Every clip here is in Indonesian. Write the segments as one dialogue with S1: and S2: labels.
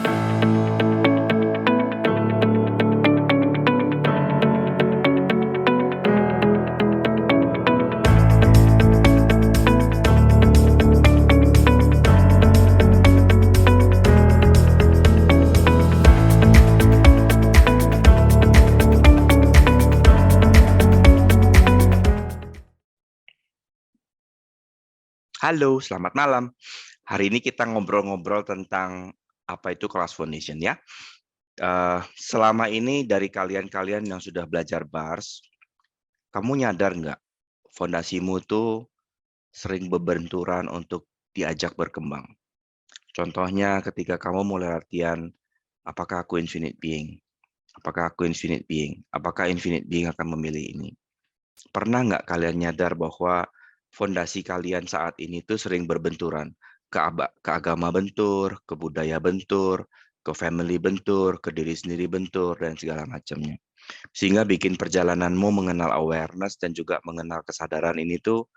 S1: Halo, selamat malam. Hari ini kita ngobrol-ngobrol tentang apa itu kelas foundation ya. Selama ini dari kalian-kalian yang sudah belajar bars, kamu nyadar nggak fondasimu itu sering berbenturan untuk diajak berkembang. Contohnya ketika kamu mulai latihan, apakah aku infinite being? Apakah aku infinite being? Apakah infinite being akan memilih ini? Pernah nggak kalian nyadar bahwa fondasi kalian saat ini tuh sering berbenturan? Ke agama bentur, ke budaya bentur, ke family bentur, ke diri sendiri bentur, dan segala macamnya. Sehingga bikin perjalananmu mengenal awareness dan juga mengenal kesadaran ini tuh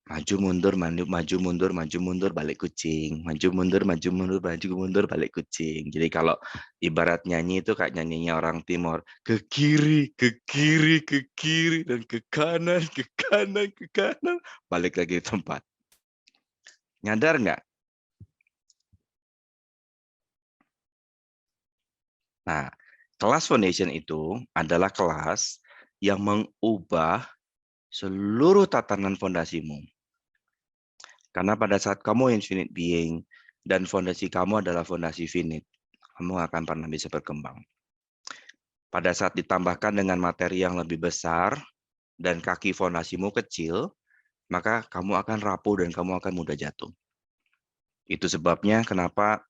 S1: maju mundur, maju mundur, maju mundur, balik kucing. Maju mundur, maju mundur, maju mundur, balik kucing. Jadi kalau ibarat nyanyi itu kayak nyanyinya orang Timor. Ke kiri, ke kiri, ke kiri, dan ke kanan, ke kanan, ke kanan. Balik lagi di tempat. Nyadar nggak? Nah, kelas foundation itu adalah kelas yang mengubah seluruh tatanan fondasimu. Karena pada saat kamu infinite being dan fondasi kamu adalah fondasi finite, kamu akan pernah bisa berkembang. Pada saat ditambahkan dengan materi yang lebih besar dan kaki fondasimu kecil, maka kamu akan rapuh dan kamu akan mudah jatuh. Itu sebabnya kenapa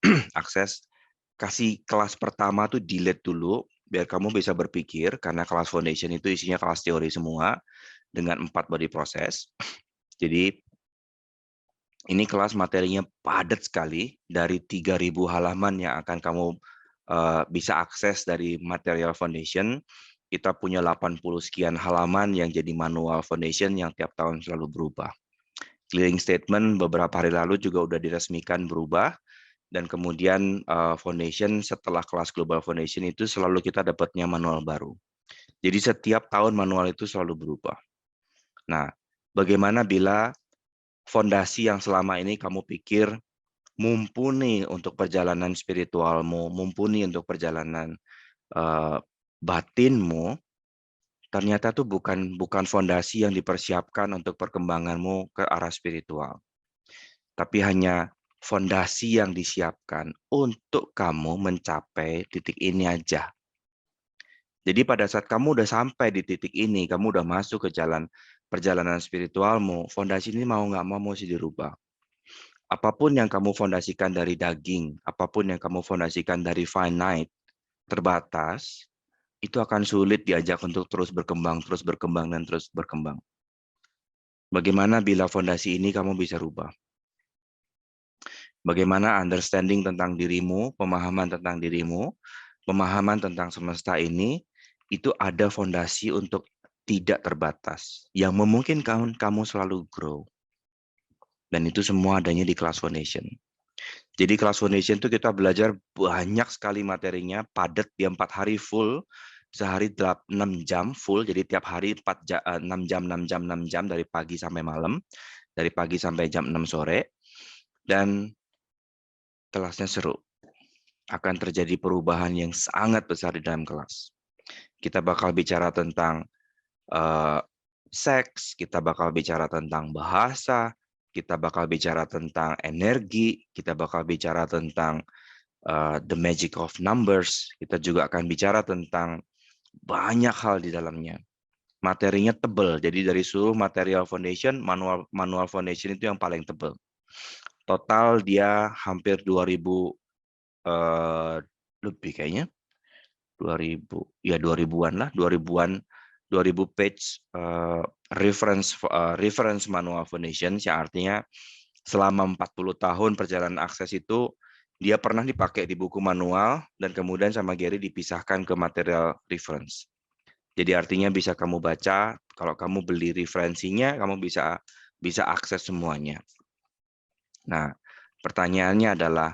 S1: kasih kelas pertama tuh delete dulu, biar kamu bisa berpikir, karena kelas foundation itu isinya kelas teori semua, dengan 4 body process. Jadi ini kelas materinya padat sekali, dari 3.000 halaman yang akan kamu bisa akses dari material foundation. Kita punya 80 sekian halaman yang jadi manual foundation yang tiap tahun selalu berubah. Clearing statement beberapa hari lalu juga udah diresmikan berubah, dan kemudian foundation setelah kelas global foundation itu selalu kita dapatnya manual baru. Jadi setiap tahun manual itu selalu berubah. Nah, bagaimana bila fondasi yang selama ini kamu pikir mumpuni untuk perjalanan spiritualmu, mumpuni untuk perjalanan batinmu, ternyata tuh bukan fondasi yang dipersiapkan untuk perkembanganmu ke arah spiritual, tapi hanya fondasi yang disiapkan untuk kamu mencapai titik ini aja. Jadi pada saat kamu udah sampai di titik ini, kamu udah masuk ke jalan perjalanan spiritualmu, fondasi ini mau nggak mau mesti dirubah. Apapun yang kamu fondasikan dari daging, apapun yang kamu fondasikan dari finite, terbatas, itu akan sulit diajak untuk terus berkembang, dan terus berkembang. Bagaimana bila fondasi ini kamu bisa rubah? Bagaimana understanding tentang dirimu, pemahaman tentang dirimu, pemahaman tentang semesta ini, itu ada fondasi untuk tidak terbatas, yang memungkinkan kamu selalu grow. Dan itu semua adanya di kelas foundation. Jadi kelas foundation itu kita belajar banyak sekali materinya, padat di 4 hari full, sehari 6 jam full, jadi tiap hari 6 jam, 6 jam, 6 jam, dari pagi sampai malam, dari pagi sampai jam 6 sore, dan kelasnya seru. Akan terjadi perubahan yang sangat besar di dalam kelas. Kita bakal bicara tentang seks, kita bakal bicara tentang bahasa, kita bakal bicara tentang energi, kita bakal bicara tentang the magic of numbers. Kita juga akan bicara tentang banyak hal di dalamnya. Materinya tebal, jadi dari seluruh material foundation, manual foundation itu yang paling tebal. Total dia hampir 2.000 lebih kayaknya. 2000-an lah, 2000 page reference manual foundation, yang artinya selama 40 tahun perjalanan akses itu dia pernah dipakai di buku manual dan kemudian sama Gary dipisahkan ke material reference. Jadi artinya bisa kamu baca, kalau kamu beli referensinya kamu bisa akses semuanya. Nah, pertanyaannya adalah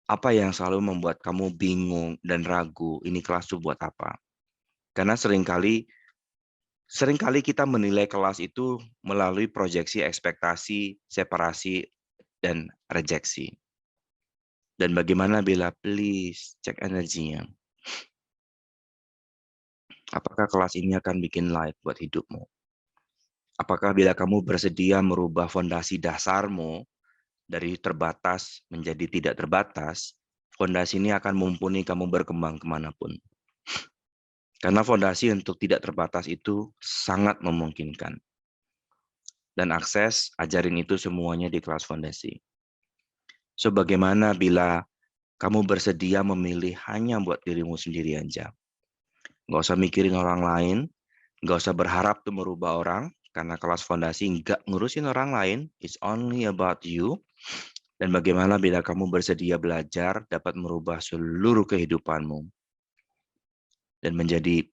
S1: Apa yang selalu membuat kamu bingung dan ragu, ini kelas itu buat apa? Karena seringkali kita menilai kelas itu melalui proyeksi ekspektasi, separasi, dan rejeksi. Dan bagaimana bila please cek energinya. Apakah kelas ini akan bikin light buat hidupmu? Apakah bila kamu bersedia merubah fondasi dasarmu dari terbatas menjadi tidak terbatas, fondasi ini akan mumpuni kamu berkembang kemanapun. Karena fondasi untuk tidak terbatas itu sangat memungkinkan. Dan akses, ajarin itu semuanya di kelas fondasi. So, bagaimana bila kamu bersedia memilih hanya buat dirimu sendiri aja? Nggak usah mikirin orang lain, nggak usah berharap tuh merubah orang, karena kelas fondasi nggak ngurusin orang lain, it's only about you. Dan bagaimana bila kamu bersedia belajar dapat merubah seluruh kehidupanmu dan menjadi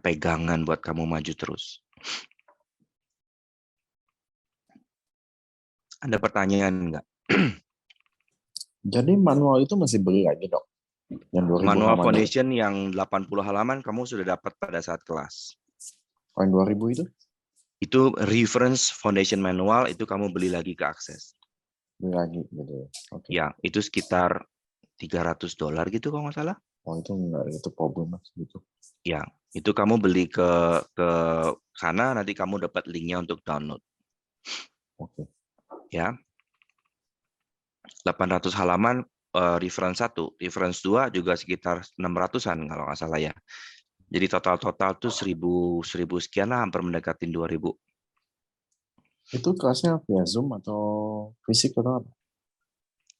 S1: pegangan buat kamu maju terus. Ada pertanyaan nggak?
S2: Jadi manual itu masih beli lagi, Dok? Yang 2000
S1: Manual
S2: halaman
S1: foundation yang 80 halaman kamu sudah dapat pada saat kelas.
S2: itu? Yang 2000 itu?
S1: Itu reference foundation manual, itu kamu beli lagi ke akses.
S2: Beli lagi gitu. Oke.
S1: Ya, itu sekitar $300 gitu kalau nggak salah.
S2: Oh, itu enggak itu problem Mas gitu.
S1: Ya, itu kamu beli ke sana, nanti kamu dapat linknya untuk download.
S2: Oke.
S1: Ya. 800 halaman reference 1, reference 2 juga sekitar 600-an kalau nggak salah ya. Jadi total tuh 1000 sekian lah, hampir mendekatin 2000.
S2: Itu kelasnya via Zoom atau fisik atau apa?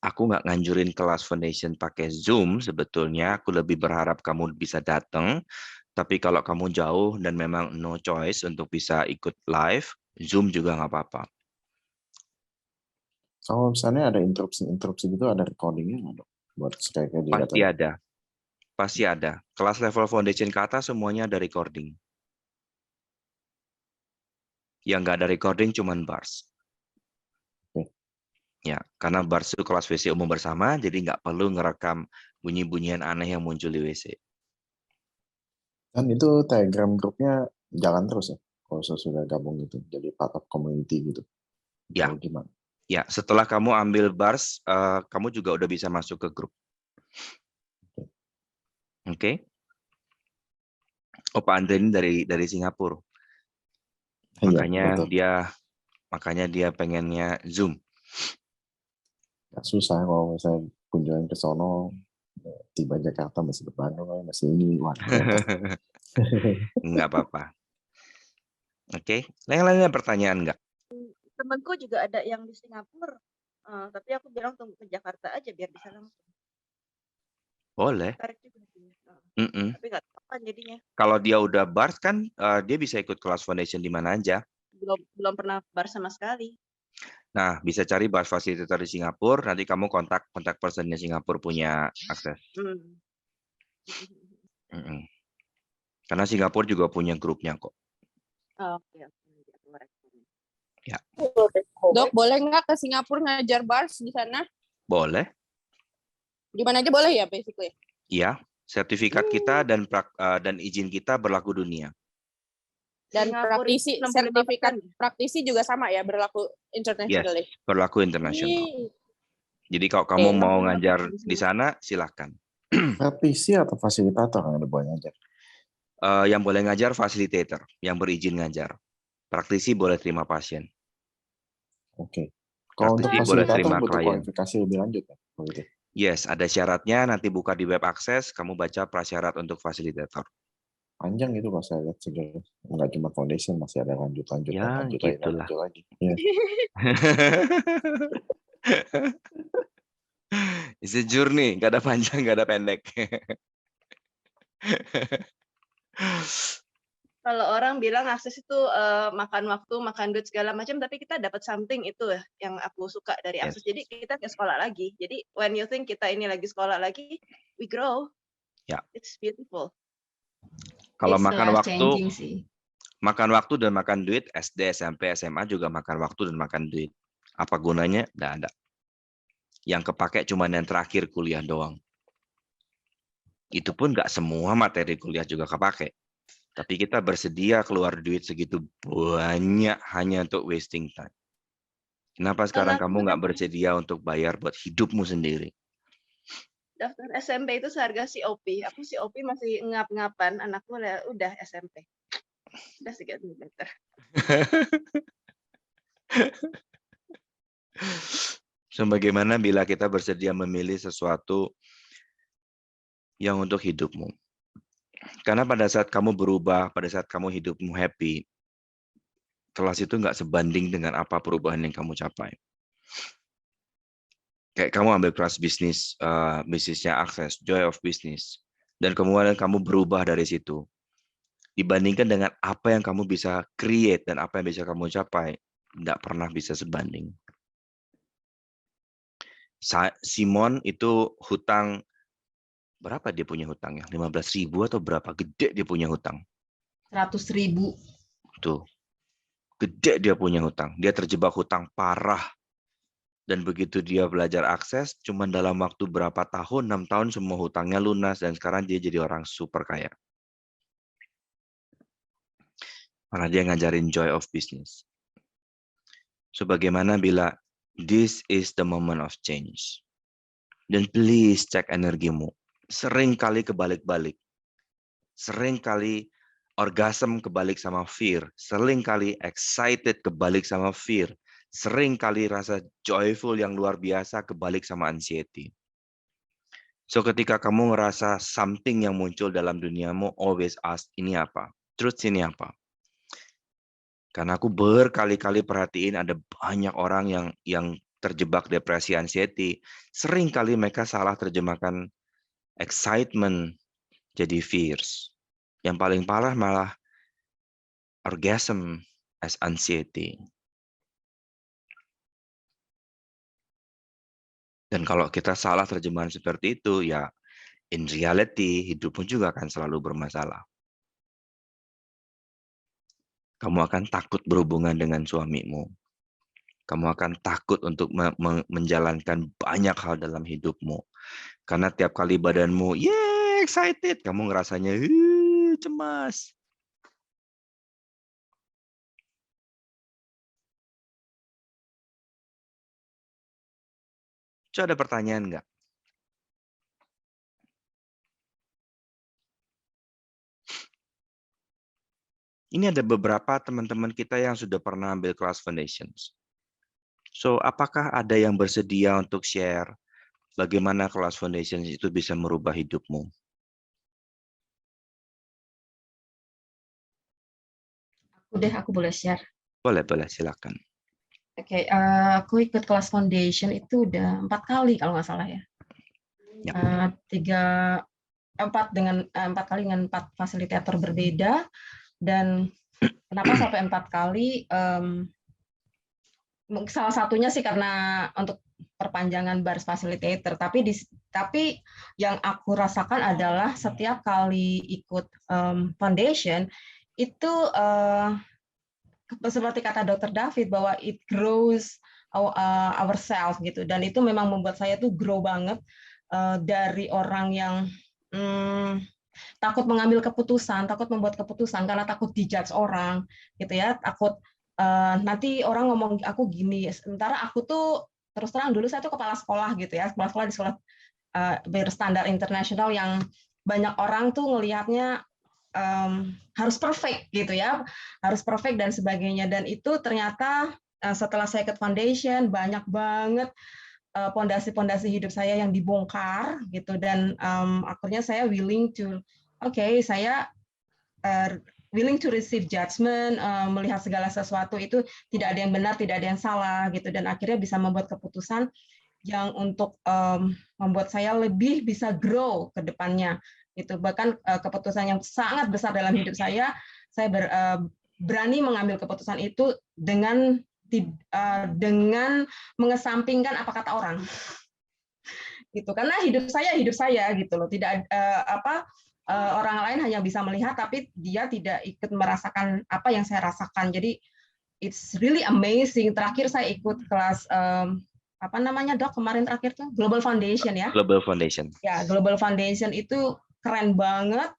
S1: Aku nggak nganjurin kelas foundation pakai Zoom sebetulnya. Aku lebih berharap kamu bisa datang. Tapi kalau kamu jauh dan memang no choice untuk bisa ikut live, Zoom juga nggak apa-apa.
S2: Kalau misalnya ada interupsi gitu, ada recordingnya nggak, Dok? Buat kayak di
S1: Pasti ada. Pasti ada. Kelas level foundation ke atas semuanya ada recording. Yang nggak ada recording cuman bars. Ya, karena bars itu kelas WC umum bersama, jadi nggak perlu ngerekam bunyi-bunyian aneh yang muncul di WC.
S2: Dan itu Telegram grupnya jalan terus ya? Kalau saya sudah gabung gitu, jadi part of community gitu.
S1: Ya,
S2: Atau gimana?
S1: ya. Setelah kamu ambil bars, kamu juga udah bisa masuk ke grup. Oke. Pak Andre ini dari Singapura. Makanya dia pengennya Zoom.
S2: Gak susah kalau saya kunjungan ke sono, tiba Jakarta masih ke Bandung, masih ini.
S1: Nggak apa-apa. Oke. Yang lainnya pertanyaan nggak?
S3: Temanku juga ada yang di Singapura, tapi aku bilang tunggu ke Jakarta aja biar bisa langsung.
S1: Boleh.
S3: Tarik juga sih. Tapi nggak tahu kan jadinya.
S1: Kalau dia udah bars kan dia bisa ikut kelas foundation di mana aja.
S3: Belum pernah bar sama sekali.
S1: Nah, bisa cari bars facilitator di Singapura, nanti kamu kontak personnya Singapura punya akses. Karena Singapura juga punya grupnya kok.
S3: Oke.
S1: Ya.
S4: Dok, boleh nggak ke Singapura ngajar bars di sana?
S1: Boleh.
S4: Di mana aja boleh ya, basically?
S1: Iya, sertifikat kita dan izin kita berlaku dunia.
S4: Dan sertifikat praktisi juga sama ya, berlaku internationally?
S1: Yes, berlaku internasional. Jadi kalau kamu mau ngajar di sana, silahkan.
S2: Praktisi atau fasilitator yang boleh ngajar?
S1: Yang boleh ngajar fasilitator, yang berizin ngajar. Praktisi boleh terima pasien.
S2: Oke. Kalau untuk fasilitator butuh kualifikasi lebih lanjut ya?
S1: Yes, ada syaratnya. Nanti buka di web akses, kamu baca prasyarat untuk fasilitator.
S2: Panjang itu pas saya lihat sudah nggak cuma foundation, masih ada lanjut
S1: Ya, gitulah.
S2: lagi. Ya.
S1: It's a journey, nggak ada panjang, nggak ada pendek.
S3: Kalau orang bilang akses itu makan waktu, makan duit segala macam, tapi kita dapat something itu yang aku suka dari akses. Jadi kita ke sekolah lagi. Jadi when you think kita ini lagi sekolah lagi, we grow.
S1: Ya.
S3: It's beautiful.
S1: Kalau makan waktu dan makan duit, SD, SMP, SMA juga makan waktu dan makan duit. Apa gunanya? Nggak ada. Yang kepake cuma yang terakhir kuliah doang. Itu pun nggak semua materi kuliah juga kepake. Tapi kita bersedia keluar duit segitu banyak hanya untuk wasting time. Kenapa sekarang
S3: Anakku
S1: kamu nggak bersedia untuk bayar buat hidupmu sendiri?
S3: daftar SMP itu seharga COP. Aku COP masih ngap-ngapan, anakku udah SMP. Udah segitu better.
S1: So, bagaimana bila kita bersedia memilih sesuatu yang untuk hidupmu? Karena pada saat kamu berubah, pada saat kamu hidupmu happy, kelas itu nggak sebanding dengan apa perubahan yang kamu capai. Kayak kamu ambil kelas bisnis, bisnisnya Access, Joy of Business, dan kemudian kamu berubah dari situ. Dibandingkan dengan apa yang kamu bisa create dan apa yang bisa kamu capai, nggak pernah bisa sebanding. Simon itu hutang, berapa dia punya hutangnya? 15.000 atau berapa? Gede dia punya hutang.
S4: 100.000.
S1: Tuh, gede dia punya hutang. Dia terjebak hutang parah. Dan begitu dia belajar akses, cuma dalam waktu berapa tahun, 6 tahun semua hutangnya lunas. Dan sekarang dia jadi orang super kaya. Karena dia ngajarin joy of business. So, bagaimana bila this is the moment of change? Dan please cek energimu. Sering kali kebalik-balik. Sering kali orgasm kebalik sama fear. Sering kali excited kebalik sama fear. Sering kali rasa joyful yang luar biasa kebalik sama anxiety. So ketika kamu ngerasa something yang muncul dalam duniamu, always ask, ini apa? Truth ini apa? Karena aku berkali-kali perhatiin ada banyak orang yang terjebak depresi anxiety. Sering kali mereka salah terjemahkan excitement jadi fears. Yang paling parah malah orgasm as anxiety. Dan kalau kita salah terjemahan seperti itu, ya in reality hidupmu juga akan selalu bermasalah. Kamu akan takut berhubungan dengan suamimu. Kamu akan takut untuk menjalankan banyak hal dalam hidupmu. Karena tiap kali badanmu, excited, kamu ngerasanya cemas. Coba ada pertanyaan nggak? Ini ada beberapa teman-teman kita yang sudah pernah ambil kelas Foundations. So, apakah ada yang bersedia untuk share bagaimana kelas Foundations itu bisa merubah hidupmu?
S5: Aku boleh share.
S1: Boleh, silakan.
S5: Oke, aku ikut kelas Foundation itu udah 4 kali kalau nggak salah ya.
S1: Ya.
S5: 4 kali dengan 4 fasilitator berbeda. Dan kenapa sampai 4 kali? Salah satunya sih karena untuk perpanjangan baris facilitator. Tapi yang aku rasakan adalah setiap kali ikut Foundation itu seperti kata Dr. David bahwa it grows ourselves gitu, dan itu memang membuat saya tuh grow banget dari orang yang takut mengambil keputusan, takut membuat keputusan karena takut dijudge orang gitu ya, takut nanti orang ngomong aku gini, sementara aku tuh terus terang dulu saya tuh kepala sekolah gitu ya, kepala sekolah di sekolah berstandar internasional yang banyak orang tuh ngelihatnya harus perfect gitu ya, harus perfect dan sebagainya. Dan itu ternyata setelah saya ikut Foundation banyak banget pondasi-pondasi hidup saya yang dibongkar gitu, dan akhirnya saya willing to saya willing to receive judgment, melihat segala sesuatu itu tidak ada yang benar, tidak ada yang salah gitu, dan akhirnya bisa membuat keputusan yang untuk membuat saya lebih bisa grow ke depannya. Itu bahkan keputusan yang sangat besar dalam hidup saya berani mengambil keputusan itu dengan mengesampingkan apa kata orang. Gitu. Karena hidup saya gitu loh. Tidak orang lain hanya bisa melihat tapi dia tidak ikut merasakan apa yang saya rasakan. Jadi it's really amazing. Terakhir saya ikut kelas apa namanya Dok kemarin terakhir tuh Global Foundation ya.
S1: Global Foundation.
S5: Ya, Global Foundation itu keren banget.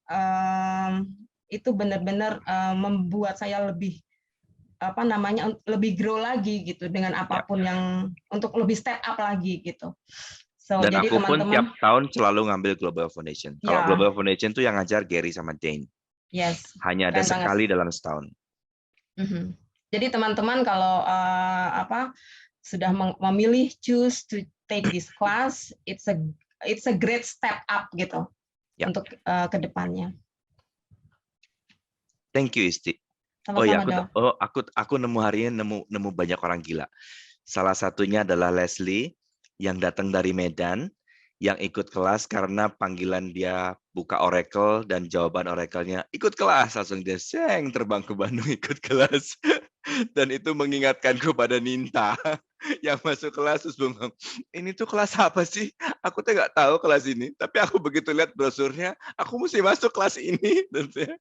S5: Itu benar-benar membuat saya lebih lebih grow lagi gitu dengan apapun yang untuk lebih step up lagi gitu. So,
S1: Dan
S5: jadi
S1: aku pun
S5: teman-teman
S1: tiap tahun selalu ngambil Global Foundation. Kalau
S5: Ya.
S1: Global Foundation tuh yang ngajar Gary sama Dane.
S5: yes,
S1: Hanya ada
S5: keren banget.
S1: sekali dalam setahun.
S5: Jadi teman-teman kalau sudah memilih choose to take this class, it's a great step up gitu
S1: Ya.
S5: untuk ke depannya.
S1: Thank you Isti.
S5: Sama-sama Dok.
S1: Aku nemu hari ini nemu banyak orang gila. Salah satunya adalah Leslie yang datang dari Medan, yang ikut kelas karena panggilan dia buka Oracle dan jawaban Oracle-nya ikut kelas, langsung dia terbang ke Bandung ikut kelas. Dan itu mengingatkanku pada Ninta yang masuk kelas terus bengong. Ini tuh kelas apa sih? Aku tuh nggak tahu kelas ini, tapi aku begitu lihat brosurnya, aku mesti masuk kelas ini. Dan saya,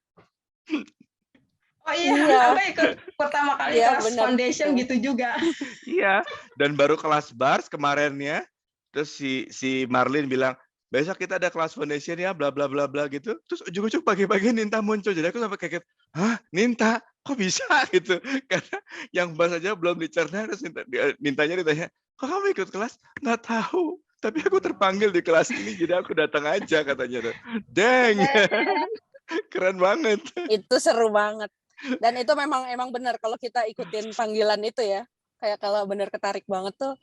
S5: Oh iya, aku ikut pertama kali
S4: Iya,
S5: kelas
S4: benar.
S5: foundation gitu juga.
S1: iya. Dan baru kelas bars kemarinnya, terus si Marlin bilang, besok kita ada kelas foundation ya, bla bla bla bla gitu. Terus ujung-ujung pagi-pagi Ninta muncul, jadi aku sampai kaget, hah Ninta, kok bisa gitu? Karena yang bars aja belum dicerna, terus Nintanya ditanya, kok kamu ikut kelas? Nggak tahu, tapi aku terpanggil di kelas ini, jadi aku datang aja katanya. Deng, keren banget.
S4: Itu seru banget. Dan itu emang benar kalau kita ikutin panggilan itu ya. Kayak kalau benar ketarik banget tuh.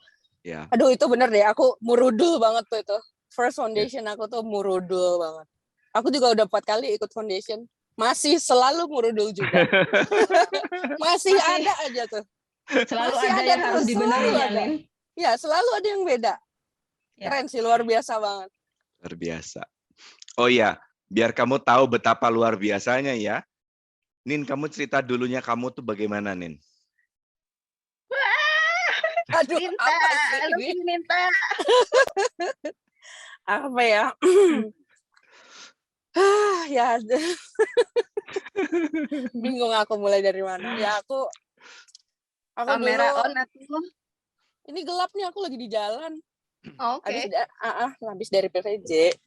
S1: Ya.
S4: Aduh itu benar deh, aku murudul banget tuh itu. First foundation aku tuh murudul banget. Aku juga udah 4 kali ikut foundation. Masih selalu murudul juga. Masih ada aja tuh.
S5: Selalu
S4: Masih
S5: ada
S4: ada
S5: yang harus
S4: terus,
S5: dibenerin
S4: selalu
S5: ya,
S4: ada.
S5: Lin.
S4: Ya, selalu ada yang beda.
S5: Ya.
S4: Keren sih, luar biasa banget.
S1: Luar biasa. Oh iya, biar kamu tahu betapa luar biasanya ya. Nin, kamu cerita dulunya kamu tuh bagaimana, Nin?
S4: Aduh,
S3: Ninta,
S4: apa sih
S3: I love
S4: ini?
S3: you, Ninta.
S4: Apa ya? Ya, bingung aku mulai dari mana. Ya, aku
S3: Kamera
S4: dulu,
S3: on atuh.
S4: ini gelap nih, aku lagi di jalan.
S3: Oke.
S4: Habis dari PVJ.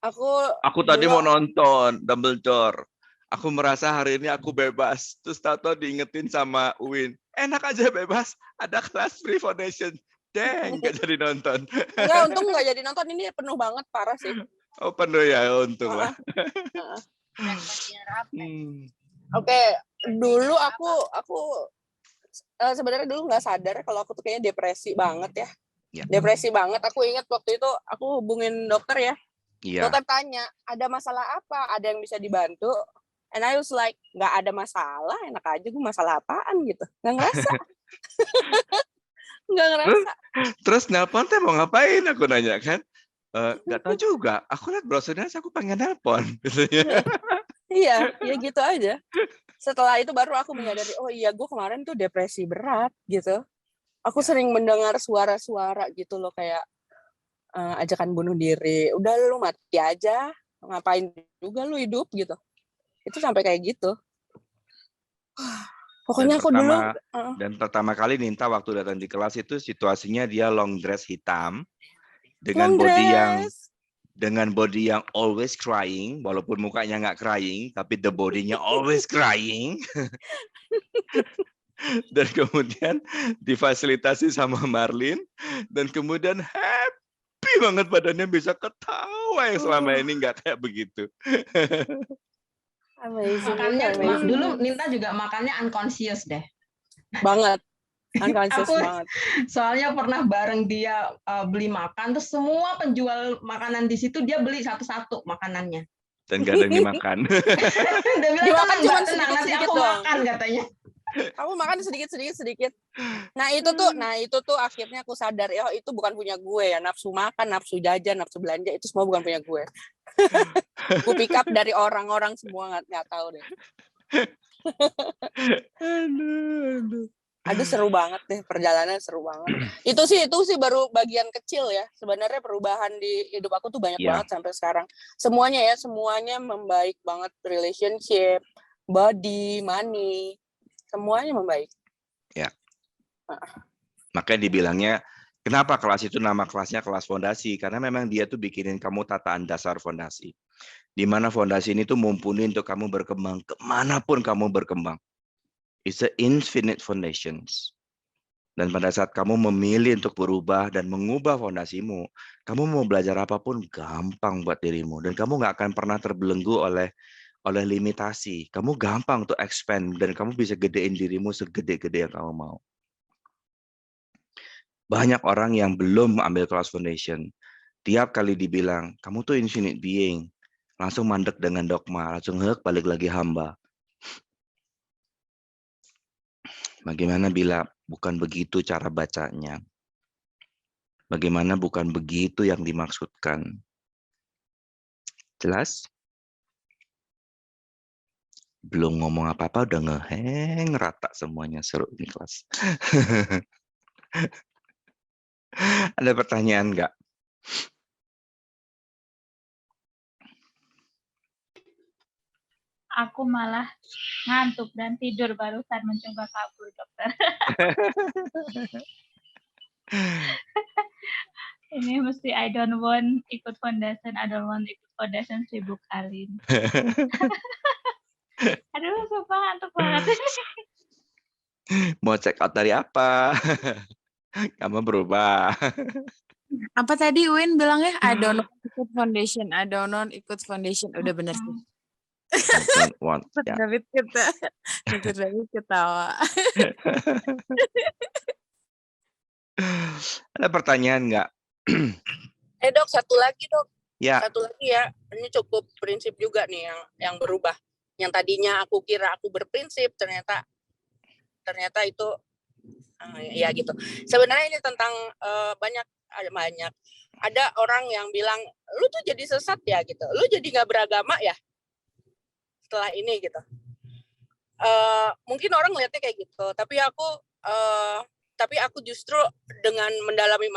S1: Aku tadi
S4: dulu-
S1: mau nonton Dumbledore. Aku merasa hari ini aku bebas. Terus tahu-tahu diingetin sama Uwin. Enak aja bebas. Ada kelas free foundation. Deng, nggak jadi nonton.
S4: Enggak, untung nggak jadi nonton. Ini penuh banget, parah sih.
S1: Oh, penuh ya, untung lah.
S4: Oke, dulu aku sebenarnya dulu nggak sadar kalau aku tuh kayaknya depresi banget ya.
S1: Ya.
S4: Depresi banget. Aku ingat waktu itu aku hubungin dokter ya.
S1: Iya.
S4: Dokter tanya, ada masalah apa? Ada yang bisa dibantu? And I was like, nggak ada masalah, enak aja gue masalah apaan gitu. Nggak ngerasa. Nggak ngerasa.
S1: Terus nelpon teh mau ngapain? Aku nanya kan. Nggak tahu juga. Aku lihat brosurnya, aku pengen nelpon.
S4: Iya, ya gitu aja. Setelah itu baru aku menyadari, oh iya gue kemarin tuh depresi berat gitu. Aku sering mendengar suara-suara gitu loh kayak ajakan bunuh diri. Udah lu mati aja, ngapain juga lu hidup gitu. Itu sampai kayak gitu. Pokoknya aku dulu.
S1: Dan pertama kali Ninta waktu datang di kelas itu situasinya dia long dress hitam dengan body yang always crying, walaupun mukanya nggak crying, tapi the body-nya always crying. Dan kemudian difasilitasi sama Marlin, dan kemudian happy banget badannya bisa ketawa yang selama ini nggak kayak begitu.
S5: Makannya dulu Ninta juga makannya unconscious deh.
S4: Banget. Unconscious banget.
S5: Soalnya pernah bareng dia beli makan, terus semua penjual makanan di situ dia beli satu-satu makanannya.
S1: Dan gak ada yang dimakan.
S5: Dia bilang,
S4: dimakan cuma
S5: tenang, nanti aku makan katanya.
S4: Aku makan sedikit. Nah itu tuh akhirnya aku sadar, ya itu bukan punya gue ya, nafsu makan, nafsu jajan, nafsu belanja itu semua bukan punya gue. Gue pick up dari orang-orang semua, nggak tahu deh. Aduh seru banget deh, perjalanan seru banget. Itu sih baru bagian kecil ya. Sebenarnya perubahan di hidup aku tuh banyak banget sampai sekarang. Semuanya membaik banget, relationship, body, money, semuanya membaik.
S1: Ya. Makanya dibilangnya, kenapa kelas itu nama kelasnya kelas fondasi? Karena memang dia tuh bikinin kamu tataan dasar fondasi. Di mana fondasi ini tuh mumpuni untuk kamu berkembang kemanapun kamu berkembang. It's an infinite foundations. Dan pada saat kamu memilih untuk berubah dan mengubah fondasimu, kamu mau belajar apapun gampang buat dirimu. Dan kamu nggak akan pernah terbelenggu oleh limitasi. Kamu gampang untuk expand dan kamu bisa gedein dirimu segede-gede yang kamu mau. Banyak orang yang belum ambil kelas foundation. Tiap kali dibilang, kamu tuh infinite being. Langsung mandek dengan dogma, langsung balik lagi hamba. Bagaimana bila bukan begitu cara bacanya? Bagaimana bukan begitu yang dimaksudkan? Jelas? Belum ngomong apa-apa udah ngeheng rata semuanya, seru ini kelas. Ada pertanyaan nggak?
S6: Aku malah ngantuk dan tidur barusan mencoba kabur, dokter. Ini mesti I don't want ikut foundation 1000 kali. Aduh, sumpah ngantuk banget.
S1: Mau check out dari apa? Kamu berubah.
S7: Apa tadi Win bilangnya? I don't know ikut foundation. I don't know ikut foundation. Udah bener sih.
S1: I don't want. Ya.
S7: David ketawa.
S1: Ada pertanyaan nggak?
S4: Dok, satu lagi dok.
S1: Ya.
S4: Satu lagi ya, ini cukup prinsip juga nih yang berubah. Yang tadinya aku kira aku berprinsip, ternyata itu ya gitu. Sebenarnya ini tentang banyak. Ada orang yang bilang, lu tuh jadi sesat ya gitu. Lu jadi nggak beragama ya setelah ini gitu. Mungkin orang lihatnya kayak gitu, tapi aku justru dengan mendalami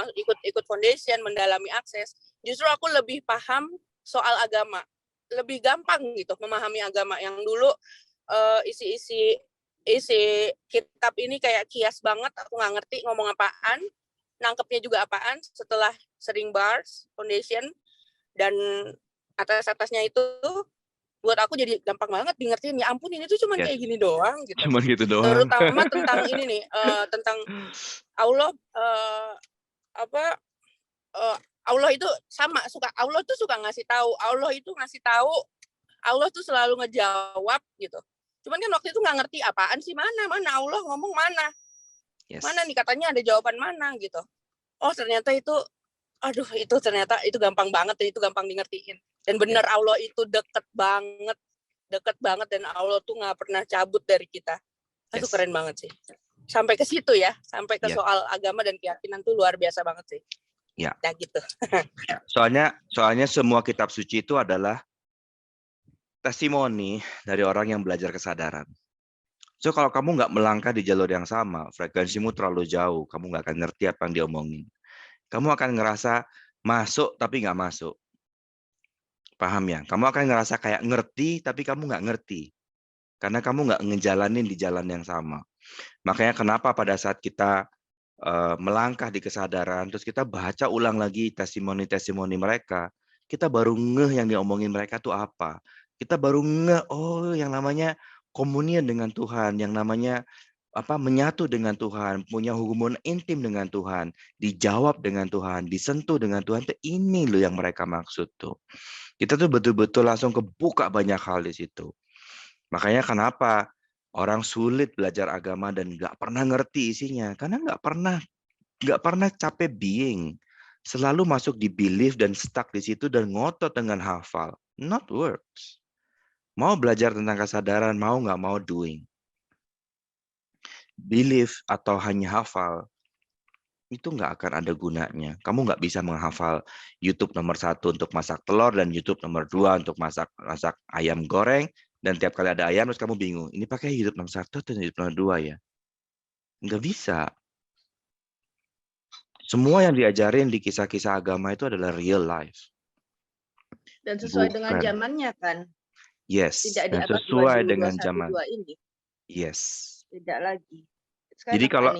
S4: ikut foundation, mendalami akses, justru aku lebih paham soal agama, lebih gampang gitu memahami agama. Yang dulu isi kitab ini kayak kias banget, aku nggak ngerti ngomong apaan, nangkepnya juga apaan. Setelah sering bars foundation dan atasnya itu buat aku jadi gampang banget di ngertiin. Ya ampun, ini tuh cuma kayak gini doang gitu.
S1: Cuma gitu doang.
S4: Terutama tentang ini nih, tentang Allah, Allah itu Allah tuh suka ngasih tahu. Allah itu ngasih tahu. Allah tuh selalu ngejawab gitu. Cuman kan waktu itu nggak ngerti apaan sih, mana Allah ngomong mana.
S1: Yes.
S4: Mana nih katanya ada jawaban mana gitu. Oh ternyata itu, itu ternyata itu gampang banget, itu gampang di ngertiin. Dan benar Allah itu deket banget dan Allah tuh nggak pernah cabut dari kita. Itu keren banget sih. Sampai ke situ ya, sampai ke soal agama dan keyakinan tuh luar biasa banget sih.
S1: Ya.
S4: Ya gitu.
S1: Soalnya semua kitab suci itu adalah testimoni dari orang yang belajar kesadaran. So kalau kamu nggak melangkah di jalur yang sama, frekuensimu terlalu jauh, kamu nggak akan ngerti apa yang diomongin. Kamu akan ngerasa masuk tapi nggak masuk. Paham ya? Kamu akan ngerasa kayak ngerti, tapi kamu nggak ngerti. Karena kamu nggak ngejalanin di jalan yang sama. Makanya kenapa pada saat kita melangkah di kesadaran, terus kita baca ulang lagi testimoni-testimoni mereka, kita baru ngeh yang diomongin mereka tuh apa. Kita baru ngeh, oh yang namanya komunian dengan Tuhan, yang namanya menyatu dengan Tuhan, punya hubungan intim dengan Tuhan, dijawab dengan Tuhan, disentuh dengan Tuhan, tuh ini loh yang mereka maksud tuh. Kita tuh betul-betul langsung kebuka banyak hal di situ. Makanya kenapa orang sulit belajar agama dan nggak pernah ngerti isinya, karena nggak pernah capek being, selalu masuk di belief dan stuck di situ dan ngotot dengan hafal. Not works. Mau belajar tentang kesadaran, mau nggak mau doing. Belief atau hanya hafal itu nggak akan ada gunanya. Kamu nggak bisa menghafal YouTube nomor 1 untuk masak telur dan YouTube nomor 2 untuk masak ayam goreng, dan tiap kali ada ayam terus kamu bingung, ini pakai YouTube nomor 1 atau YouTube nomor 2 ya? Nggak bisa. Semua yang diajarin di kisah-kisah agama itu adalah real life.
S3: Dan sesuai dengan zamannya kan?
S1: Yes,
S3: tidak di
S1: dan
S3: abad
S1: sesuai
S3: 20,
S1: dengan
S3: 21,
S1: zaman.
S3: 22 ini.
S1: Yes.
S3: Tidak lagi.
S1: Jadi kalau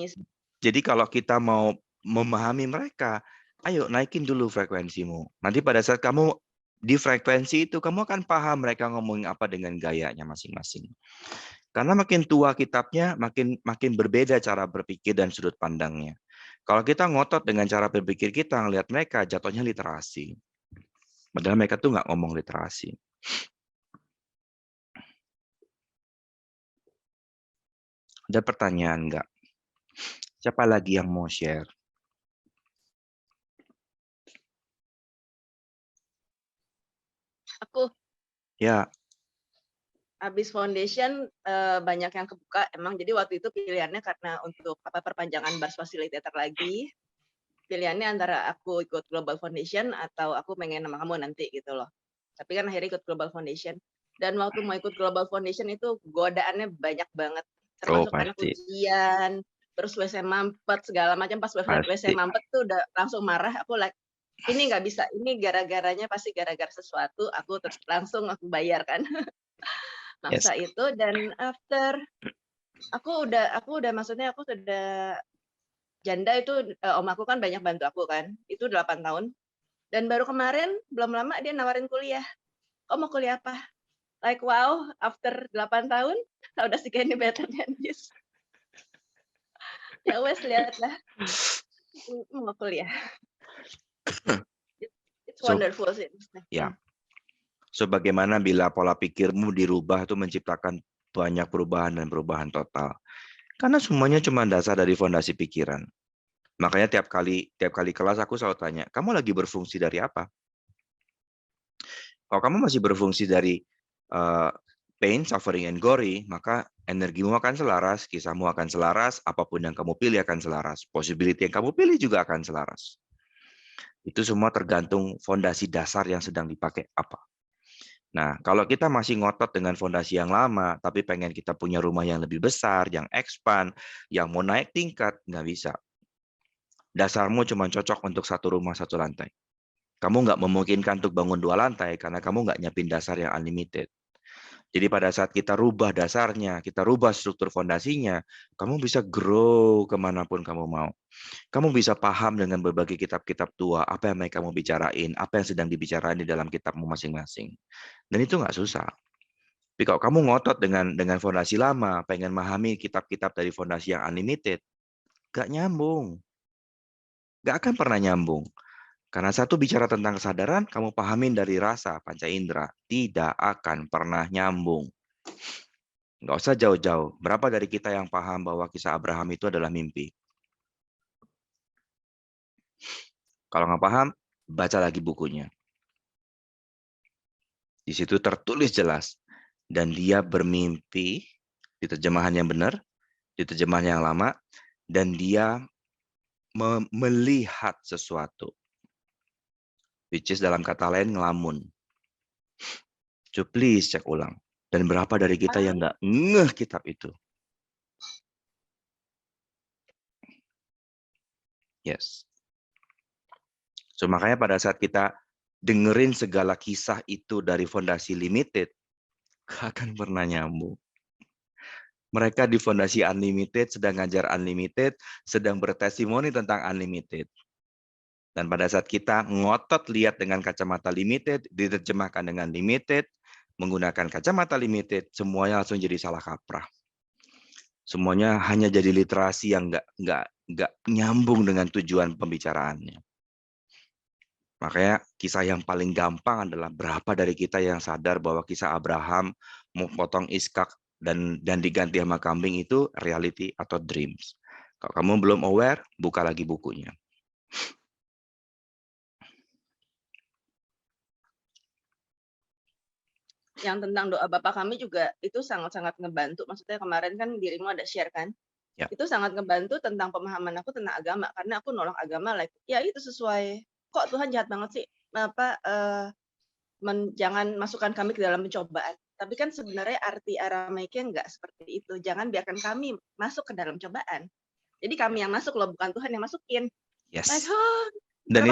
S1: Jadi kalau kita mau memahami mereka, ayo naikin dulu frekuensimu. Nanti pada saat kamu di frekuensi itu, kamu akan paham mereka ngomongin apa dengan gayanya masing-masing. Karena makin tua kitabnya, makin berbeda cara berpikir dan sudut pandangnya. Kalau kita ngotot dengan cara berpikir kita, ngelihat mereka jatuhnya literasi. Padahal mereka tuh nggak ngomong literasi. Ada pertanyaan nggak? Siapa lagi yang mau share?
S3: Aku
S1: Ya,
S3: habis foundation banyak yang kebuka emang. Jadi waktu itu pilihannya karena untuk perpanjangan bars facilitator lagi. Pilihannya antara aku ikut Global Foundation atau aku pengen sama kamu nanti gitu loh. Tapi kan akhirnya ikut Global Foundation. Dan waktu mau ikut Global Foundation itu godaannya banyak banget. Termasuk anak
S1: pasti.
S3: ujian, terus WC mampet, segala macam. Pas WC
S1: Pasti.
S3: mampet tuh udah langsung marah. Aku like, ini nggak bisa, ini gara-garanya pasti gara-gara sesuatu. Aku terus langsung aku bayar kan. Maksa itu. Dan after aku udah maksudnya aku sudah janda itu om aku kan banyak bantu aku kan. Itu 8 tahun. Dan baru kemarin belum lama dia nawarin kuliah. Oh mau kuliah apa? Like wow, after 8 tahun udah sih kayaknya better than this. Ya wes lihatlah. Mau kuliah. It's wonderful sih.
S1: Ya. So bagaimana bila pola pikirmu dirubah itu menciptakan banyak perubahan dan perubahan total. Karena semuanya cuma dasar dari fondasi pikiran. Makanya tiap kali kelas aku selalu tanya, kamu lagi berfungsi dari apa? Kalau kamu masih berfungsi dari pain, suffering, and glory, maka energimu akan selaras, kisahmu akan selaras, apapun yang kamu pilih akan selaras. Possibility yang kamu pilih juga akan selaras. Itu semua tergantung fondasi dasar yang sedang dipakai apa. Nah, kalau kita masih ngotot dengan fondasi yang lama, tapi pengen kita punya rumah yang lebih besar, yang expand, yang mau naik tingkat, nggak bisa. Dasarmu cuma cocok untuk satu rumah, satu lantai. Kamu nggak memungkinkan untuk bangun 2 lantai, karena kamu nggak nyiapin dasar yang unlimited. Jadi pada saat kita rubah dasarnya, kita rubah struktur fondasinya, kamu bisa grow kemanapun kamu mau. Kamu bisa paham dengan berbagai kitab-kitab tua, apa yang mereka mau bicarain, apa yang sedang dibicarain di dalam kitabmu masing-masing. Dan itu nggak susah. Tapi kalau kamu ngotot dengan fondasi lama, pengen memahami kitab-kitab dari fondasi yang unlimited, nggak nyambung. Nggak akan pernah nyambung. Karena satu bicara tentang kesadaran, kamu pahamin dari rasa, panca indera. Tidak akan pernah nyambung. Nggak usah jauh-jauh. Berapa dari kita yang paham bahwa kisah Abraham itu adalah mimpi? Kalau nggak paham, baca lagi bukunya. Di situ tertulis jelas. Dan dia bermimpi, di terjemahan yang benar, di terjemahan yang lama, dan dia melihat sesuatu. Which is dalam kata lain ngelamun. So please cek ulang. Dan berapa dari kita yang nggak ngeh kitab itu? Yes. So makanya pada saat kita dengerin segala kisah itu dari fondasi limited, gak akan pernah nyambung. Mereka di fondasi unlimited, sedang ngajar unlimited, sedang bertestimoni tentang unlimited. Dan pada saat kita ngotot lihat dengan kacamata limited, diterjemahkan dengan limited, menggunakan kacamata limited, semuanya langsung jadi salah kaprah. Semuanya hanya jadi literasi yang nggak nyambung dengan tujuan pembicaraannya. Makanya kisah yang paling gampang adalah berapa dari kita yang sadar bahwa kisah Abraham mau potong Iskak dan diganti sama kambing itu reality atau dreams. Kalau kamu belum aware, buka lagi bukunya.
S3: Yang tentang doa Bapak kami juga itu sangat-sangat ngebantu. Maksudnya kemarin kan dirimu ada share kan?
S1: Ya.
S3: Itu sangat ngebantu tentang pemahaman aku tentang agama. Karena aku nolak agama, like, ya itu sesuai. Kok Tuhan jahat banget sih? Jangan masukkan kami ke dalam pencobaan. Tapi kan sebenarnya arti Aramaiknya nggak seperti itu. Jangan biarkan kami masuk ke dalam cobaan. Jadi kami yang masuk loh, bukan Tuhan yang masukin.
S1: Yes.
S3: Like,
S1: Dan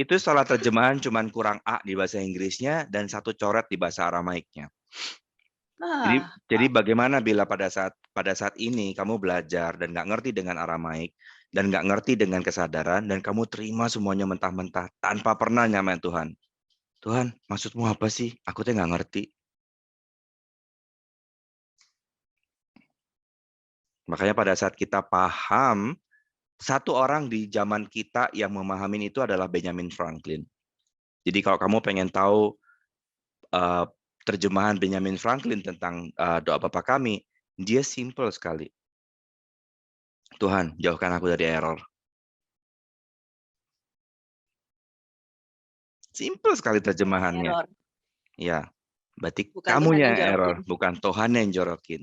S1: itu salah terjemahan cuman kurang A di bahasa Inggrisnya dan satu coret di bahasa Aramaiknya. Jadi bagaimana bila pada saat pada saat ini kamu belajar dan nggak ngerti dengan Aramaik dan nggak ngerti dengan kesadaran dan kamu terima semuanya mentah-mentah tanpa pernah nyamain Tuhan. Tuhan, maksudmu apa sih? Aku tuh nggak ngerti. Makanya pada saat kita paham, satu orang di zaman kita yang memahami itu adalah Benjamin Franklin. Jadi kalau kamu pengen tahu terjemahan Benjamin Franklin tentang doa Bapa kami, dia simple sekali. Tuhan, jauhkan aku dari error. Simple sekali terjemahannya.
S4: Error.
S1: Ya, berarti
S4: Bukan
S1: kamunya
S4: Tuhan yang
S1: error,
S4: jorokin.
S1: bukan Tuhan yang jorokin.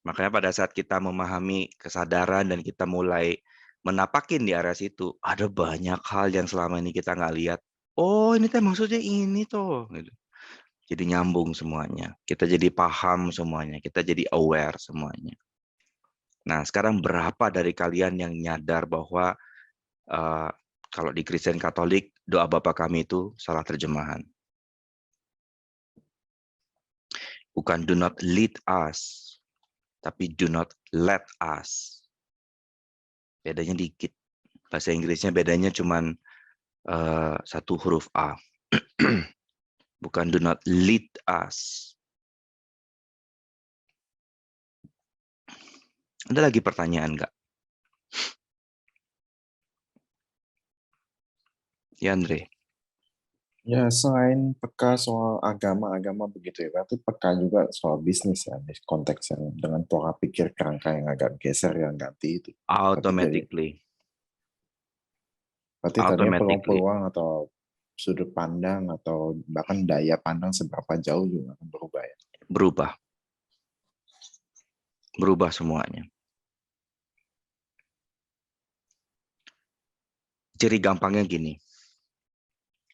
S1: Makanya pada saat kita memahami kesadaran dan kita mulai menapakin di area situ, ada banyak hal yang selama ini kita nggak lihat. Oh, ini teh maksudnya ini tuh. Gitu. Jadi nyambung semuanya. Kita jadi paham semuanya. Kita jadi aware semuanya. Nah, sekarang berapa dari kalian yang nyadar bahwa kalau di Kristen Katolik, doa Bapa kami itu salah terjemahan. Bukan do not lead us, tapi do not let us. Bedanya dikit. Bahasa Inggrisnya bedanya cuman satu huruf A. Bukan do not lead us. Ada lagi pertanyaan nggak? Ya, Andre.
S2: Ya, selain peka soal agama begitu ya, berarti peka juga soal bisnis ya, di konteks yang dengan pola pikir kerangka yang agak geser, yang ganti itu.
S1: Automatically.
S2: Berarti tadinya peluang-peluang atau sudut pandang atau bahkan daya pandang seberapa jauh juga akan berubah ya?
S1: Berubah semuanya. Ciri gampangnya gini.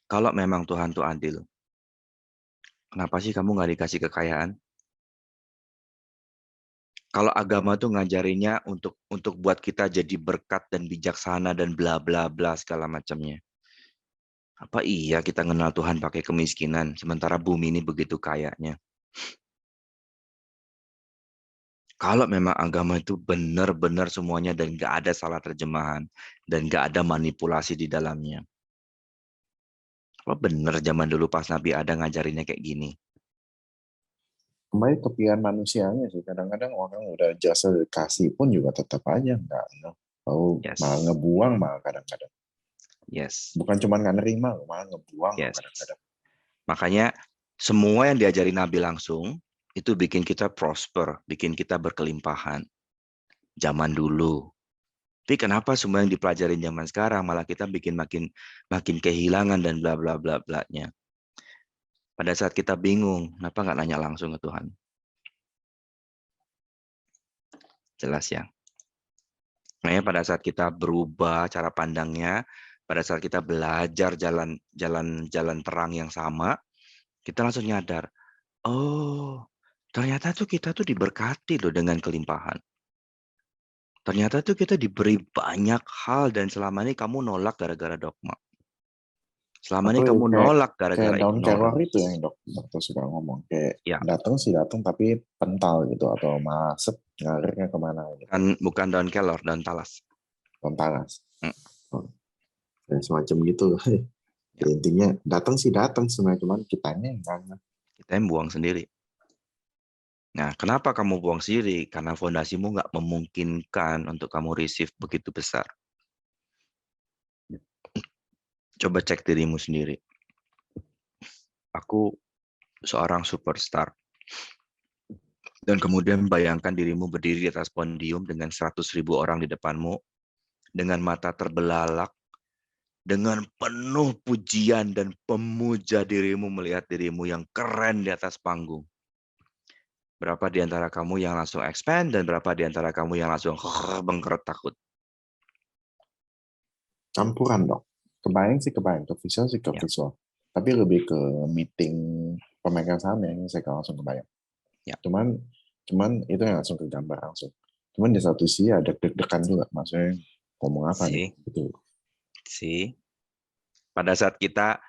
S1: Kalau memang Tuhan itu adil, kenapa sih kamu nggak dikasih kekayaan? Kalau agama tuh ngajarinnya untuk buat kita jadi berkat dan bijaksana dan bla bla bla segala macamnya. Apa iya kita kenal Tuhan pakai kemiskinan, sementara bumi ini begitu kayanya? Kalau memang agama itu benar-benar semuanya dan nggak ada salah terjemahan dan nggak ada manipulasi di dalamnya. Apa benar zaman dulu pas Nabi ada ngajarinnya kayak gini?
S2: Kembali ke pilihan manusianya sih. Kadang-kadang orang udah jasa kasih pun juga tetap aja nggak. Lalu malah ngebuang malah kadang-kadang.
S1: Yes.
S2: Bukan cuma nggak nerima, malah ngebuang kadang-kadang.
S1: Makanya semua yang diajari Nabi langsung itu bikin kita prosper, bikin kita berkelimpahan. Zaman dulu. Tapi kenapa semua yang dipelajarin zaman sekarang malah kita bikin makin kehilangan dan bla bla bla bla-nya. Pada saat kita bingung, kenapa nggak nanya langsung ke Tuhan? Jelas ya. Makanya pada saat kita berubah cara pandangnya, pada saat kita belajar jalan terang yang sama, kita langsung nyadar, oh, ternyata tuh kita tuh diberkati loh dengan kelimpahan. Ternyata tuh kita diberi banyak hal dan selama ini kamu nolak gara-gara dogma. Selama ini kamu nolak gara-gara
S2: ignorance. Itu yang dokter suka ngomong kayak datang tapi pental gitu atau masuk ngarirnya kemana gitu.
S1: Bukan daun kelor, daun talas.
S2: Daun talas. Dan semacam gitu. Ya. Intinya datang sebenarnya cuman kitanya enggak.
S1: Kita yang buang sendiri. Nah, kenapa kamu buang sendiri? Karena fondasimu nggak memungkinkan untuk kamu receive begitu besar. Coba cek dirimu sendiri. Aku seorang superstar. Dan kemudian bayangkan dirimu berdiri di atas podium dengan 100.000 orang di depanmu. Dengan mata terbelalak. Dengan penuh pujian dan pemuja dirimu melihat dirimu yang keren di atas panggung. Berapa di antara kamu yang langsung expand dan berapa di antara kamu yang langsung bengkeret takut?
S2: Campuran dok. Kebayang ke visual sih ke visual. Tapi lebih ke meeting pemegang saham yang saya langsung kebayang.
S1: Ya.
S2: Cuman itu yang langsung ke gambar langsung. Cuman di satu sisi ada deg-degan juga. Maksudnya ngomong apa nih? Gitu.
S1: Pada saat kita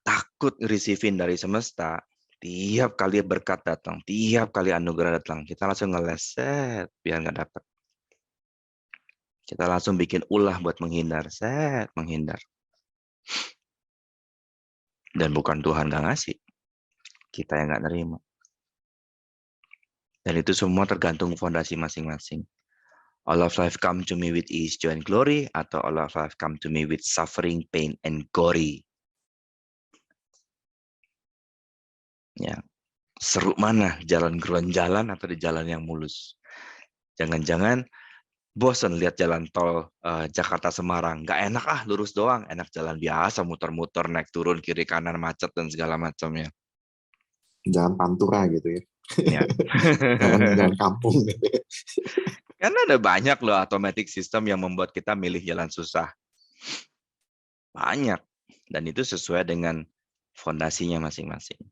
S1: takut receiving dari semesta, Tiap kali berkat datang, tiap kali anugerah datang, kita langsung ngeleset biar nggak dapat. Kita langsung bikin ulah buat menghindar, menghindar. Dan bukan Tuhan nggak ngasih, kita yang nggak nerima. Dan itu semua tergantung fondasi masing-masing. All of life come to me with ease, joy, and glory, atau all of life come to me with suffering, pain, and gory. Ya, seru mana? Jalan geronjalan atau di jalan yang mulus? Jangan-jangan bosan lihat jalan tol Jakarta Semarang, nggak enak lurus doang, enak jalan biasa, muter-muter, naik turun, kiri kanan, macet dan segala macamnya.
S2: Jalan Pantura gitu ya.
S1: Ya.
S2: Jalan kampung gitu ya.
S1: Karena ada banyak loh automatic system yang membuat kita milih jalan susah. Banyak. Dan itu sesuai dengan fondasinya masing-masing.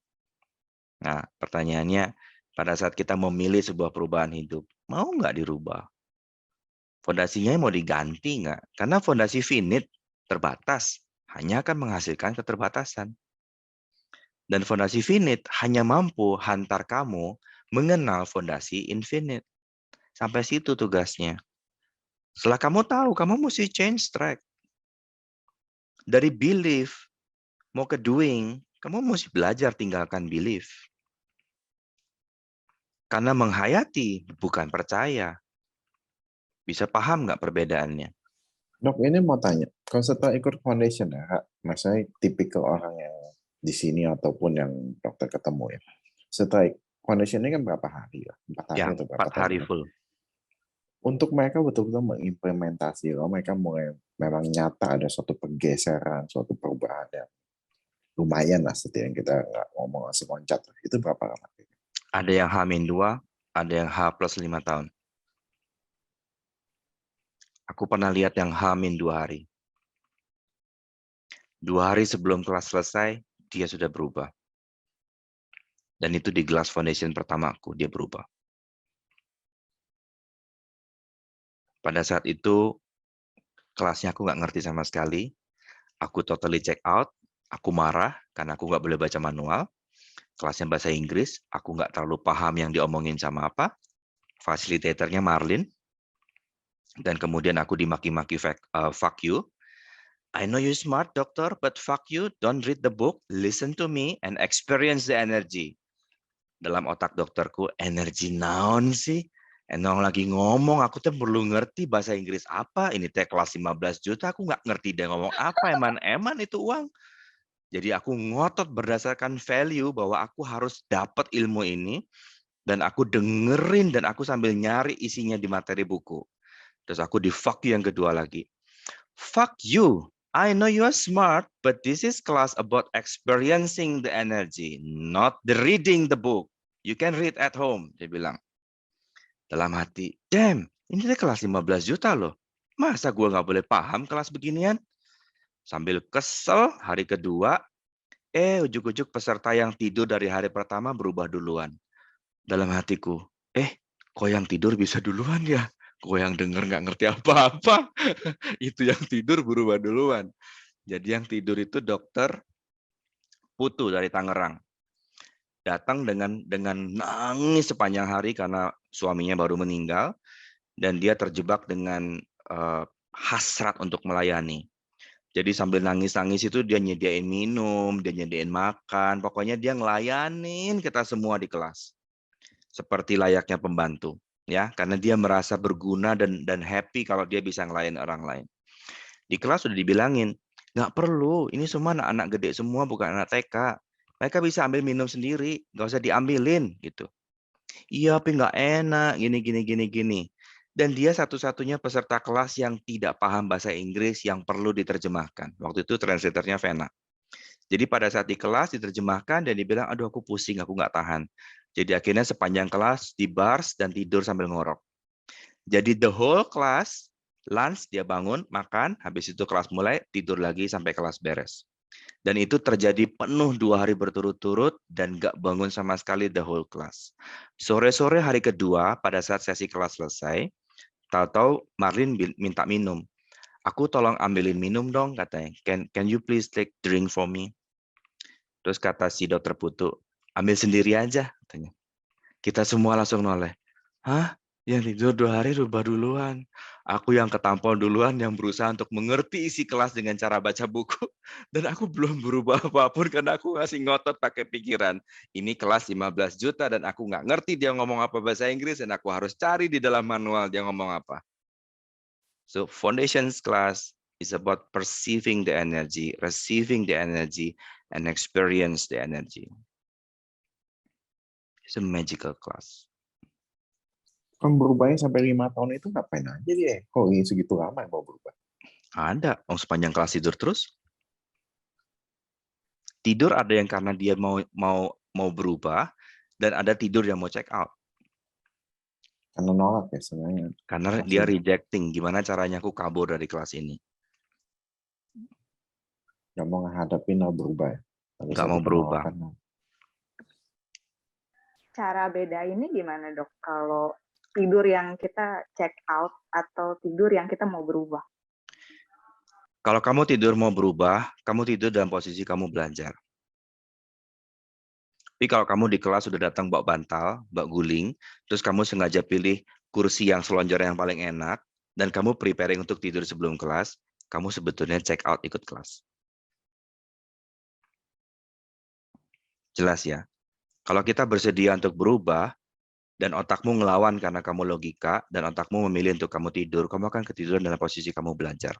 S1: Nah, pertanyaannya, pada saat kita memilih sebuah perubahan hidup, mau nggak dirubah? Fondasinya mau diganti nggak? Karena fondasi finite, terbatas, hanya akan menghasilkan keterbatasan. Dan fondasi finite hanya mampu hantar kamu mengenal fondasi infinite. Sampai situ tugasnya. Setelah kamu tahu, kamu mesti change track. Dari belief, mau ke doing, kamu mesti belajar tinggalkan belief. Karena menghayati bukan percaya. Bisa paham nggak perbedaannya?
S2: Dok, ini mau tanya, kalau setelah ikut foundation ya, Kak, maksudnya tipikal orang yang di sini ataupun yang dokter ketemu ya. Setelah foundation ini kan berapa hari ya? 4 hari
S1: Ya,
S2: atau berapa
S1: 4 hari
S2: tahun?
S1: full.
S2: Untuk mereka betul-betul mengimplementasi, kalau mereka mulai memang nyata ada suatu pergeseran, suatu perubahan yang lumayan lah, seperti yang kita nggak ngomong langsung loncat, itu berapa lama?
S1: Ada yang H-2, ada yang H+5 tahun. Aku pernah lihat yang H-2 hari. 2 hari sebelum kelas selesai, dia sudah berubah. Dan itu di Glass Foundation pertama aku, dia berubah. Pada saat itu, kelasnya aku nggak ngerti sama sekali. Aku totally check out. Aku marah karena aku nggak boleh baca manual. Kelasnya bahasa Inggris, aku nggak terlalu paham yang diomongin sama apa. Fasilitatornya Marlin. Dan kemudian aku dimaki-maki fuck you. I know you smart, doctor, but fuck you. Don't read the book. Listen to me and experience the energy. Dalam otak dokterku, energi naon sih? Enong lagi ngomong, aku tuh perlu ngerti bahasa Inggris apa. Ini teh kelas 15 juta, aku nggak ngerti dia ngomong apa. Eman itu uang. Jadi aku ngotot berdasarkan value bahwa aku harus dapat ilmu ini. Dan aku dengerin dan aku sambil nyari isinya di materi buku. Terus aku di fuck you yang kedua lagi. Fuck you. I know you are smart, but this is class about experiencing the energy, not the reading the book. You can read at home, dia bilang. Dalam hati, damn, ini dia kelas 15 juta loh. Masa gue nggak boleh paham kelas beginian? Sambil kesel, hari kedua, ujuk-ujuk peserta yang tidur dari hari pertama berubah duluan. Dalam hatiku, kok yang tidur bisa duluan ya? Kok yang denger nggak ngerti apa-apa? Itu yang tidur berubah duluan. Jadi yang tidur itu dokter Putu dari Tangerang. Datang dengan nangis sepanjang hari karena suaminya baru meninggal dan dia terjebak dengan hasrat untuk melayani. Jadi sambil nangis-nangis itu dia nyediain minum, dia nyediain makan, pokoknya dia ngelayanin kita semua di kelas. Seperti layaknya pembantu, ya, karena dia merasa berguna dan happy kalau dia bisa ngelayain orang lain. Di kelas sudah dibilangin, nggak perlu, ini semua anak-anak gede semua, bukan anak TK. Mereka bisa ambil minum sendiri, nggak usah diambilin gitu. Iya, tapi nggak enak, gini. Dan dia satu-satunya peserta kelas yang tidak paham bahasa Inggris yang perlu diterjemahkan. Waktu itu translatornya Vena. Jadi pada saat di kelas diterjemahkan dan dibilang, aduh aku pusing, aku nggak tahan. Jadi akhirnya sepanjang kelas dibars dan tidur sambil ngorok. Jadi the whole class, lunch dia bangun, makan, habis itu kelas mulai, tidur lagi sampai kelas beres. Dan itu terjadi penuh 2 hari berturut-turut dan nggak bangun sama sekali the whole class. Sore-sore hari kedua, pada saat sesi kelas selesai, tahu-tahu Marlin minta minum. Aku tolong ambilin minum dong, katanya. Can you please take drink for me? Terus kata si dokter Putu, ambil sendiri aja katanya. Kita semua langsung noleh. Hah? Yang tidur 2 hari rubah duluan. Aku yang ketampol duluan yang berusaha untuk mengerti isi kelas dengan cara baca buku. Dan aku belum berubah apapun karena aku masih ngotot pakai pikiran. Ini kelas 15 juta dan aku nggak ngerti dia ngomong apa bahasa Inggris dan aku harus cari di dalam manual dia ngomong apa. So foundations class is about perceiving the energy, receiving the energy, and experience the energy. It's a magical class.
S2: Kan berubahnya sampai 5 tahun itu ngapain aja dia? Kok ini segitu lama mau berubah?
S1: Ada, sepanjang kelas tidur terus. Tidur ada yang karena dia mau berubah, dan ada tidur yang mau check out.
S2: Karena nolak ya sebenarnya.
S1: Karena
S2: Masih.
S1: dia rejecting, gimana caranya aku kabur dari kelas ini.
S2: Nggak mau menghadapin atau berubah.
S1: Nggak mau berubah.
S8: Cara beda ini gimana dok? Kalau tidur yang kita check out atau tidur yang kita mau berubah?
S1: Kalau kamu tidur mau berubah, kamu tidur dalam posisi kamu belajar. Tapi kalau kamu di kelas sudah datang bawa bantal, bawa guling, terus kamu sengaja pilih kursi yang selonjor yang paling enak, dan kamu preparing untuk tidur sebelum kelas, kamu sebetulnya check out ikut kelas. Jelas ya? Kalau kita bersedia untuk berubah, dan otakmu ngelawan karena kamu logika, dan otakmu memilih untuk kamu tidur, kamu akan ketiduran dalam posisi kamu belajar.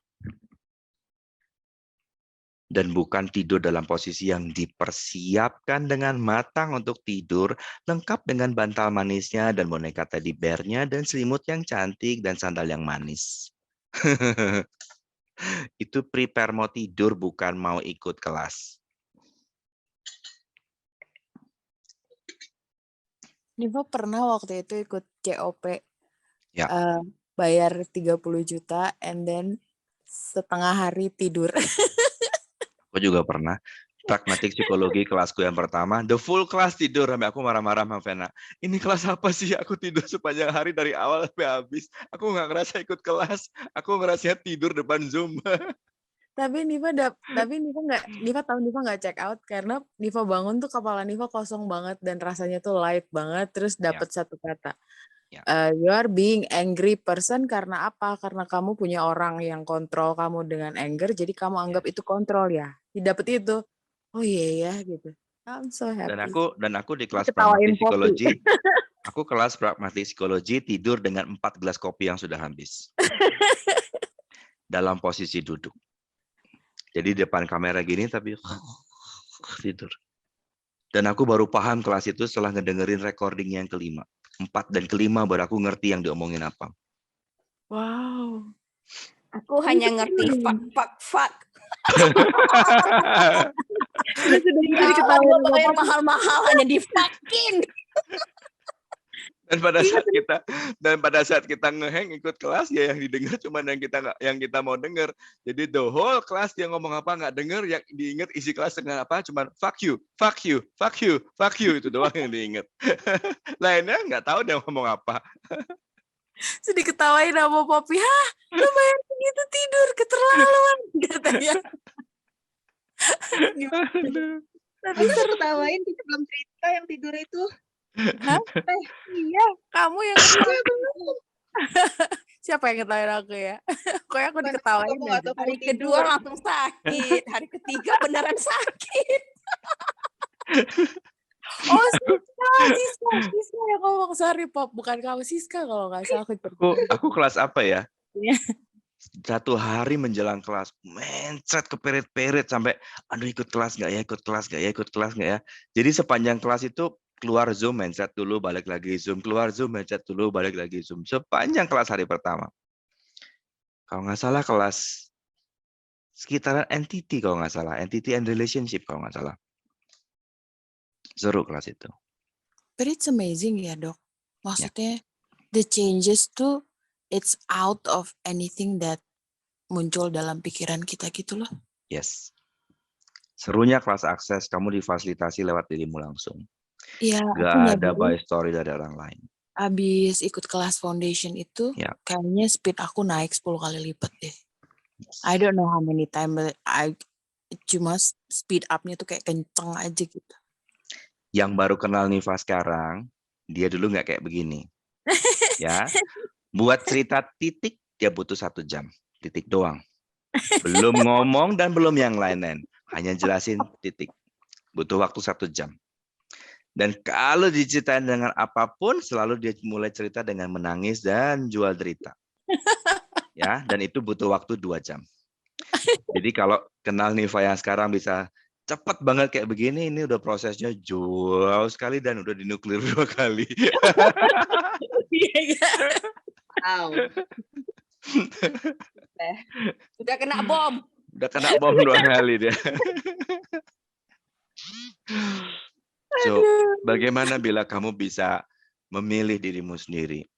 S1: Dan bukan tidur dalam posisi yang dipersiapkan dengan matang untuk tidur, lengkap dengan bantal manisnya, dan boneka teddy bear-nya, dan selimut yang cantik, dan sandal yang manis. Itu prepare mau tidur, bukan mau ikut kelas.
S7: Niva pernah waktu itu ikut COP,
S1: Ya.
S7: bayar 30 juta, and then setengah hari tidur.
S1: Aku juga pernah. Pragmatik psikologi kelasku yang pertama, the full kelas tidur, sampai aku marah-marah sama Vena. Ini kelas apa sih? Aku tidur sepanjang hari dari awal sampai habis. Aku nggak ngerasa ikut kelas. Aku ngerasa tidur depan Zoom.
S7: Tapi Niva tahu Niva nggak check out karena Niva bangun tuh kepala Niva kosong banget dan rasanya tuh light banget, terus dapat satu kata.
S1: Ya.
S7: You are being angry person karena apa? Karena kamu punya orang yang kontrol kamu dengan anger, jadi kamu anggap itu kontrol ya. Dapet itu. Oh iya ya gitu. I'm so happy.
S1: Dan aku di kelas
S7: Ketawain
S1: pragmatik psikologi, aku kelas pragmatik psikologi tidur dengan 4 gelas kopi yang sudah habis. Dalam posisi duduk. Jadi depan kamera gini tapi tidur. Dan aku baru paham kelas itu setelah ngedengerin recording yang kelima. 4 dan kelima baru aku ngerti yang diomongin apa.
S7: Wow.
S4: Aku hanya ngerti fuck. Sudah mahal-mahal hanya di fucking.
S1: Dan pada saat kita ngeheng ikut kelas ya yang didengar cuma yang kita mau dengar. Jadi the whole kelas dia ngomong apa nggak dengar, yang diingat isi kelas dengan apa cuma fuck you itu doang yang diingat. Lainnya nggak tahu dia ngomong apa.
S7: Sedih ketawain sama Poppy. Hah, lu bayar segitu tidur, keterlaluan katanya.
S3: Tapi seru tawain, kita belum cerita yang tidur itu.
S7: Hah? Iya, kamu yang siapa yang ketawain aku ya? Kok aku diketawain aja.
S4: Hari kedua langsung sakit, hari ketiga beneran sakit.
S7: Oh, Siska yang ngomong, sorry Pop, bukan kamu, Siska kalau nggak salah.
S1: Aku kelas apa ya? 1 hari menjelang kelas, mencret keperet-peret sampai, aduh ikut kelas nggak ya? Jadi sepanjang kelas itu keluar Zoom, mencret dulu, balik lagi Zoom, keluar Zoom, mencret dulu, balik lagi Zoom. Sepanjang kelas hari pertama. Kalau nggak salah kelas sekitaran entity kalau nggak salah, entity and relationship kalau nggak salah. Seru kelas itu.
S7: But it's amazing ya dok. Maksudnya the changes tuh it's out of anything that muncul dalam pikiran kita gitu loh.
S1: Yes. Serunya kelas akses, kamu difasilitasi lewat dirimu langsung.
S7: Iya.
S1: Gak ada by story dari orang lain.
S7: Abis ikut kelas foundation itu, kayaknya speed aku naik 10 kali lipat deh. I don't know how many time, but cuma speed up-nya tuh kayak kenceng aja gitu.
S1: Yang baru kenal Niva sekarang, dia dulu nggak kayak begini. Ya, buat cerita titik dia butuh 1 jam, titik doang. Belum ngomong dan belum yang lain-lain, hanya jelasin titik. Butuh waktu 1 jam. Dan kalau diceritain dengan apapun, selalu dia mulai cerita dengan menangis dan jual derita. Ya, dan itu butuh waktu 2 jam. Jadi kalau kenal Niva yang sekarang bisa cepat banget kayak begini, ini udah prosesnya jauh sekali dan udah dinuklir 2 kali.
S4: Wow. Udah kena bom.
S1: Udah kena bom 2 kali dia. So, bagaimana bila kamu bisa memilih dirimu sendiri?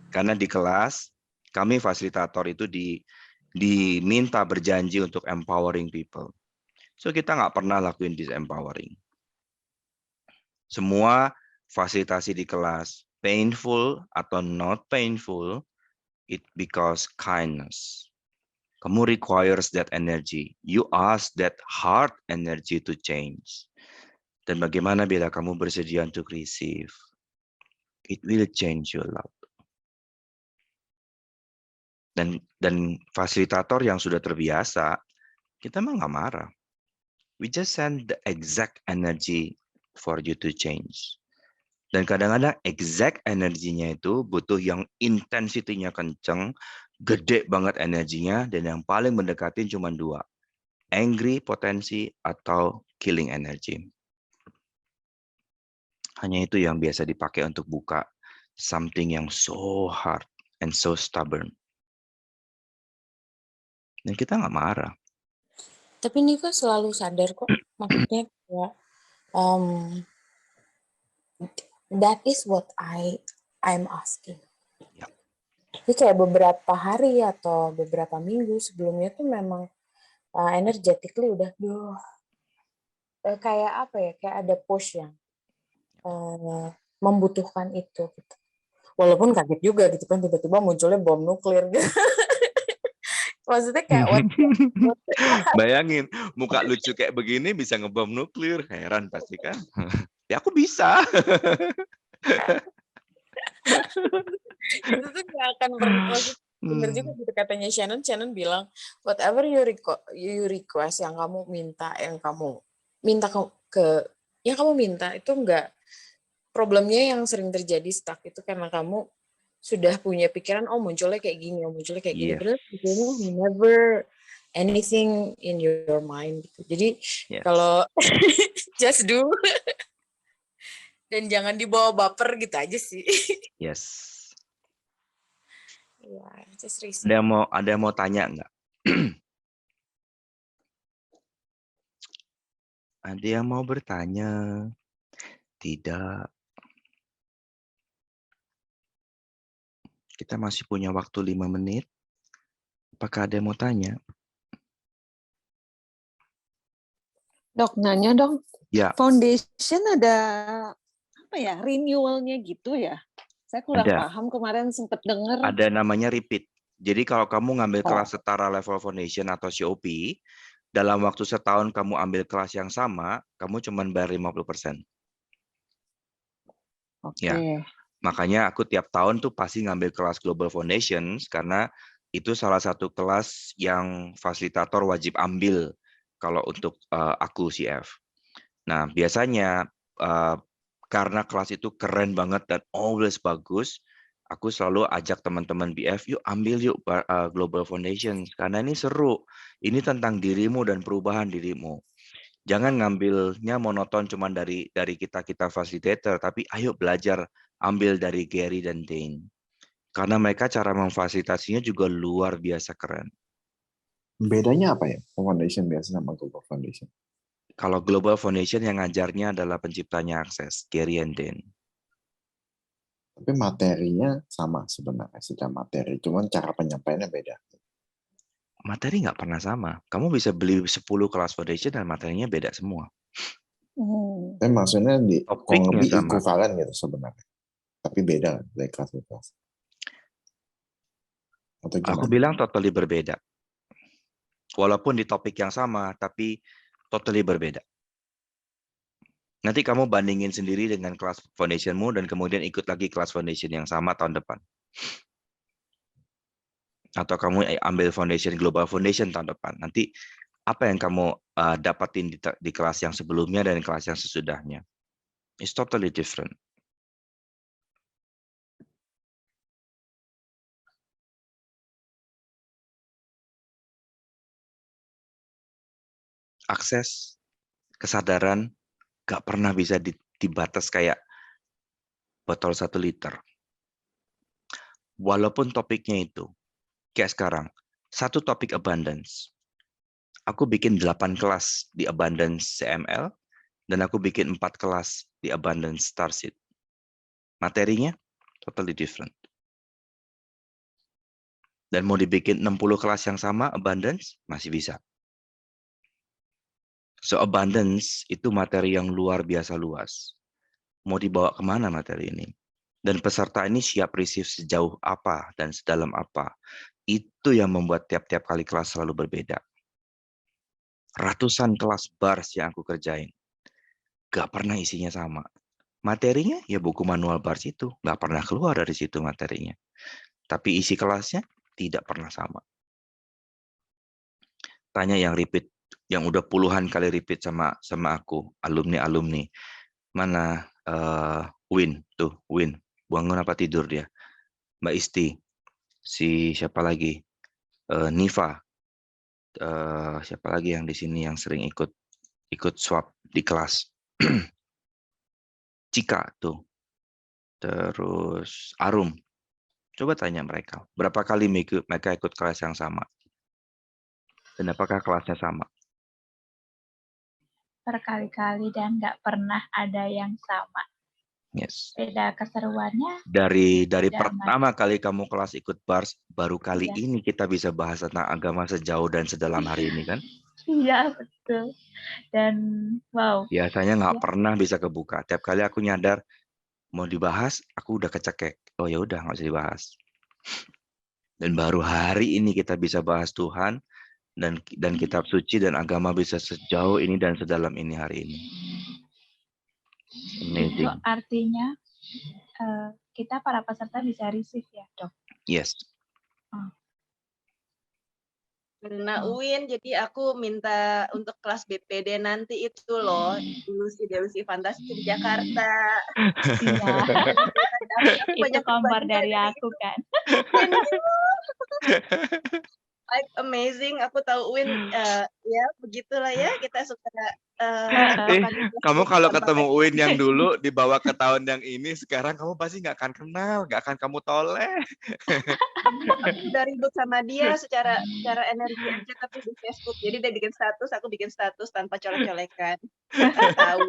S1: Karena di kelas, kami fasilitator itu diminta berjanji untuk empowering people. So, kita nggak pernah lakuin disempowering. Semua fasilitasi di kelas, painful atau not painful, it because kindness. Kamu requires that energy. You ask that heart energy to change. Dan bagaimana bila kamu bersedia untuk receive? It will change your love. Dan fasilitator yang sudah terbiasa, kita mah nggak marah. We just send the exact energy for you to change. Dan kadang-kadang exact energinya itu butuh yang intensitinya kenceng, gede banget energinya, dan yang paling mendekatin cuma 2. Angry potensi atau killing energy. Hanya itu yang biasa dipakai untuk buka something yang so hard and so stubborn. Dan kita nggak marah.
S7: Tapi Niva selalu sadar kok, maksudnya kayak that is what I'm asking.
S1: Ya.
S7: Jadi kayak beberapa hari atau beberapa minggu sebelumnya tuh memang energetically udah kayak apa ya, kayak ada push yang membutuhkan itu gitu. Walaupun kaget juga gitu kan, tiba-tiba munculnya bom nuklir gitu. Maksudnya kayak
S1: Bayangin, muka lucu kayak begini bisa ngebom nuklir. Heran pasti kan? Ya aku bisa.
S7: itu tuh gak akan bener juga gitu katanya Shannon bilang whatever you request, yang kamu minta itu enggak, problemnya yang sering terjadi stuck itu karena kamu sudah punya pikiran munculnya kayak gini,
S1: Yes.
S7: Terus never anything in your mind gitu. Jadi kalau just do dan jangan dibawa baper gitu aja sih.
S1: Yes.
S7: Ya, just receive.
S1: Ada yang mau tanya nggak? Ada yang mau bertanya? Tidak. Kita masih punya waktu 5 menit. Apakah ada yang mau tanya?
S9: Dok, nanya dong.
S1: Ya.
S9: Foundation ada apa ya, renewalnya gitu ya? Saya kurang
S1: Ada.
S9: paham, kemarin sempat dengar.
S1: Ada namanya repeat. Jadi kalau kamu ngambil kelas setara level foundation atau COP, dalam waktu setahun kamu ambil kelas yang sama, kamu cuma bayar 50%.
S9: Oke.
S1: Ya. Makanya aku tiap tahun tuh pasti ngambil kelas Global Foundations karena itu salah satu kelas yang fasilitator wajib ambil kalau untuk aku CF. Nah, biasanya karena kelas itu keren banget dan always bagus, aku selalu ajak teman-teman BF, yuk ambil yuk Global Foundations karena ini seru. Ini tentang dirimu dan perubahan dirimu. Jangan ngambilnya monoton cuma dari kita fasilitator, tapi ayo belajar ambil dari Gary dan Dane. Karena mereka cara memfasilitasinya juga luar biasa keren.
S2: Bedanya apa ya? Foundation biasa sama Global Foundation.
S1: Kalau Global Foundation yang ngajarnya adalah penciptanya akses, Gary and Dane.
S2: Tapi materinya sama sebenarnya, secara materi. Cuman cara penyampaiannya beda.
S1: Materi nggak pernah sama. Kamu bisa beli 10 kelas foundation dan materinya beda semua.
S2: Tapi maksudnya kurang
S1: Topiknya
S2: lebih
S1: sama.
S2: equivalent gitu sebenarnya. Tapi beda dari kelas ke kelas. Atau gimana?
S1: Aku bilang totally berbeda. Walaupun di topik yang sama, tapi totally berbeda. Nanti kamu bandingin sendiri dengan kelas foundationmu dan kemudian ikut lagi kelas foundation yang sama tahun depan. Atau kamu ambil foundation, global foundation tahun depan. Nanti apa yang kamu dapatin di kelas yang sebelumnya dan kelas yang sesudahnya. It's totally different. Akses, kesadaran, gak pernah bisa dibatas kayak botol 1 liter. Walaupun topiknya itu, kayak sekarang, satu topik abundance. Aku bikin 8 kelas di abundance CML, dan aku bikin 4 kelas di abundance Starseed. Materinya totally different. Dan mau dibikin 60 kelas yang sama abundance, masih bisa. So abundance itu materi yang luar biasa luas. Mau dibawa kemana materi ini? Dan peserta ini siap receive sejauh apa dan sedalam apa. Itu yang membuat tiap-tiap kali kelas selalu berbeda. Ratusan kelas bars yang aku kerjain. Gak pernah isinya sama. Materinya ya buku manual bars itu. Gak pernah keluar dari situ materinya. Tapi isi kelasnya tidak pernah sama. Tanya yang repeat, yang udah puluhan kali repeat sama aku, alumni. Mana Win, tuh Win, bangun apa tidur dia? Mbak Isti, si siapa lagi? Niva, siapa lagi yang di sini yang sering ikut swap di kelas? Cika tuh, terus Arum. Coba tanya mereka, berapa kali mereka ikut kelas yang sama? Dan apakah kelasnya sama?
S6: Berkali-kali dan nggak pernah ada yang sama.
S1: Yes.
S6: Beda keseruannya.
S1: Dari pertama kali kamu kelas ikut bars, baru kali
S6: Iya.
S1: ini kita bisa bahas tentang agama sejauh dan sedalam hari ini kan?
S6: Iya, betul. Dan wow.
S1: Biasanya nggak pernah bisa kebuka. Tiap kali aku nyadar mau dibahas, aku udah kecekek. Oh ya udah nggak usah dibahas. Dan baru hari ini kita bisa bahas Tuhan dan kitab suci dan agama bisa sejauh ini dan sedalam ini hari ini.
S6: Itu
S1: Amazing.
S6: artinya kita para peserta bisa receive ya, Dok?
S1: Yes.
S3: Karena UIN, jadi aku minta untuk kelas BPD nanti itu loh, Delusi Fantasi di Jakarta.
S6: Iya. Itu kompor dari aku kan.
S3: Like amazing, aku tahu UIN, ya begitulah ya, kita suka
S1: kamu kalau ketemu UIN yang dulu dibawa ke tahun yang ini, sekarang kamu pasti nggak akan kenal, nggak akan kamu toleh.
S3: Aku udah ribut sama dia secara energi aja, tapi di Facebook. Jadi dia bikin status, aku bikin status tanpa colek-colekan. Tahu.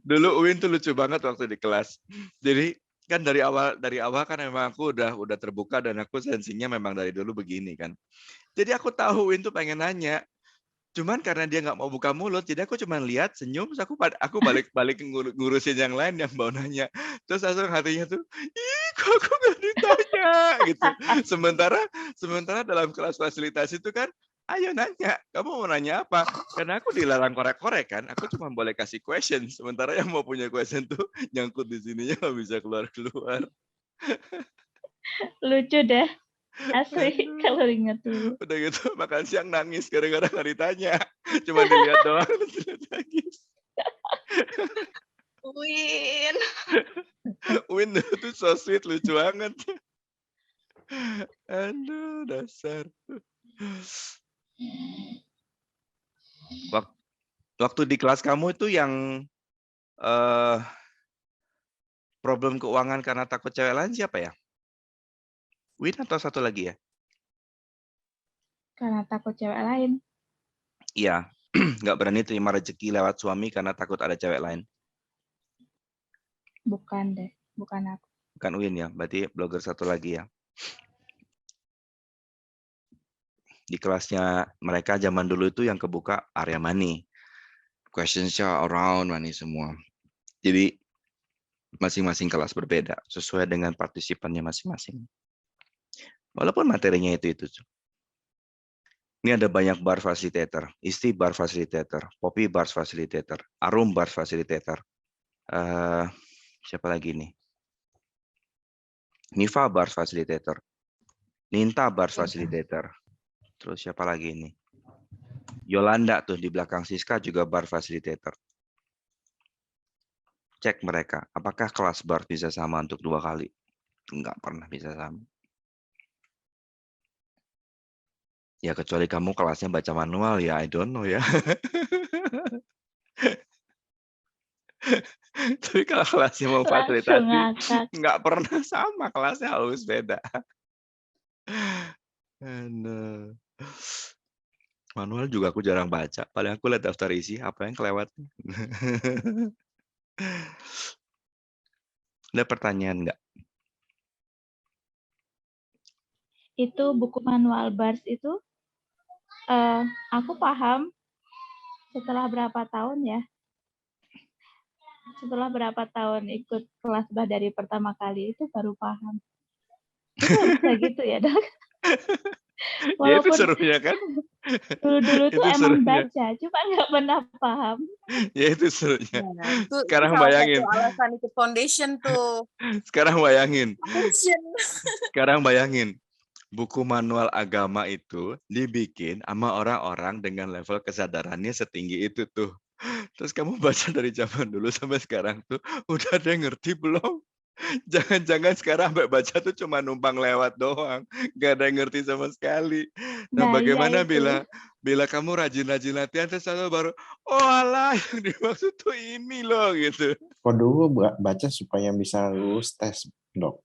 S1: dulu UIN tuh lucu banget waktu di kelas. Jadi kan dari awal kan memang aku udah terbuka dan aku sensinya memang dari dulu begini kan. Jadi aku tahu Win tuh pengen nanya, cuman karena dia nggak mau buka mulut, jadi aku cuma lihat senyum, terus aku balik ngurusin yang lain yang mau nanya. Terus langsung hatinya tuh, ih kok aku nggak ditanya gitu. Sementara dalam kelas fasilitasi itu kan, ayo nanya, kamu mau nanya apa? Karena aku dilarang korek-korek kan, aku cuma boleh kasih question. Sementara yang mau punya question tuh nyangkut di sininya nggak bisa keluar.
S6: Lucu deh. Asli kalau ingat dulu.
S1: Udah gitu makan siang nangis gara-gara nggak ditanya. Cuma dilihat doang terus nangis. Win itu so sweet, lucu banget. Aduh, dasar. Waktu di kelas kamu itu yang problem keuangan karena takut cewek lain siapa ya? Win atau satu lagi ya?
S6: Karena takut cewek lain.
S1: Iya, nggak berani terima rezeki lewat suami karena takut ada cewek lain.
S6: Bukan deh, bukan aku.
S1: Bukan Win ya, berarti blogger satu lagi ya. Di kelasnya mereka zaman dulu itu yang kebuka area money. Questions-nya around money semua. Jadi masing-masing kelas berbeda sesuai dengan partisipannya masing-masing. Walaupun materinya itu. Ini ada banyak bar facilitator. Isti bar facilitator, Poppy bar facilitator, Arum bar facilitator. Siapa lagi nih? Niva bar facilitator, Ninta bar facilitator. Terus siapa lagi ini? Yolanda tuh di belakang Siska juga bar facilitator. Cek mereka, apakah kelas bar bisa sama untuk 2 kali? Enggak pernah bisa sama. Ya kecuali kamu kelasnya baca manual ya, I don't know ya. Tapi kalau kelasnya mau
S6: Langsung
S1: fasilitasi,
S6: ngakak.
S1: nggak pernah sama, kelasnya harus beda. Aduh. Manual juga aku jarang baca, paling aku lihat daftar isi, apa yang kelewat. Ada pertanyaan nggak?
S6: Itu buku manual BARS itu aku paham setelah berapa tahun ya? Setelah berapa tahun ikut kelas BAR dari pertama kali itu baru paham. Itu bisa gitu ya, Dok?
S1: Ya itu
S6: Walaupun
S1: serunya kan?
S6: dulu-dulu tuh
S1: Itu
S6: emang
S1: serunya.
S6: baca, cuma nggak pernah paham.
S1: Ya itu serunya.
S7: Nah, itu
S1: Sekarang
S7: salah satu
S1: bayangin.
S7: alasan ikut foundation tuh.
S1: Sekarang bayangin.
S7: Foundation.
S1: Sekarang bayangin. Buku manual agama itu dibikin sama orang-orang dengan level kesadarannya setinggi itu tuh. Terus kamu baca dari zaman dulu sampai sekarang tuh, udah ada yang ngerti belum? Jangan-jangan sekarang sampai baca tuh cuma numpang lewat doang, nggak ada yang ngerti sama sekali. Nah,
S6: Nah, iya
S1: bagaimana
S6: itu.
S1: bila kamu rajin-rajin latihan terus selalu baru, oh alah yang dimaksud tuh ini loh gitu.
S2: Kok dulu baca supaya bisa lulus tes, Dok?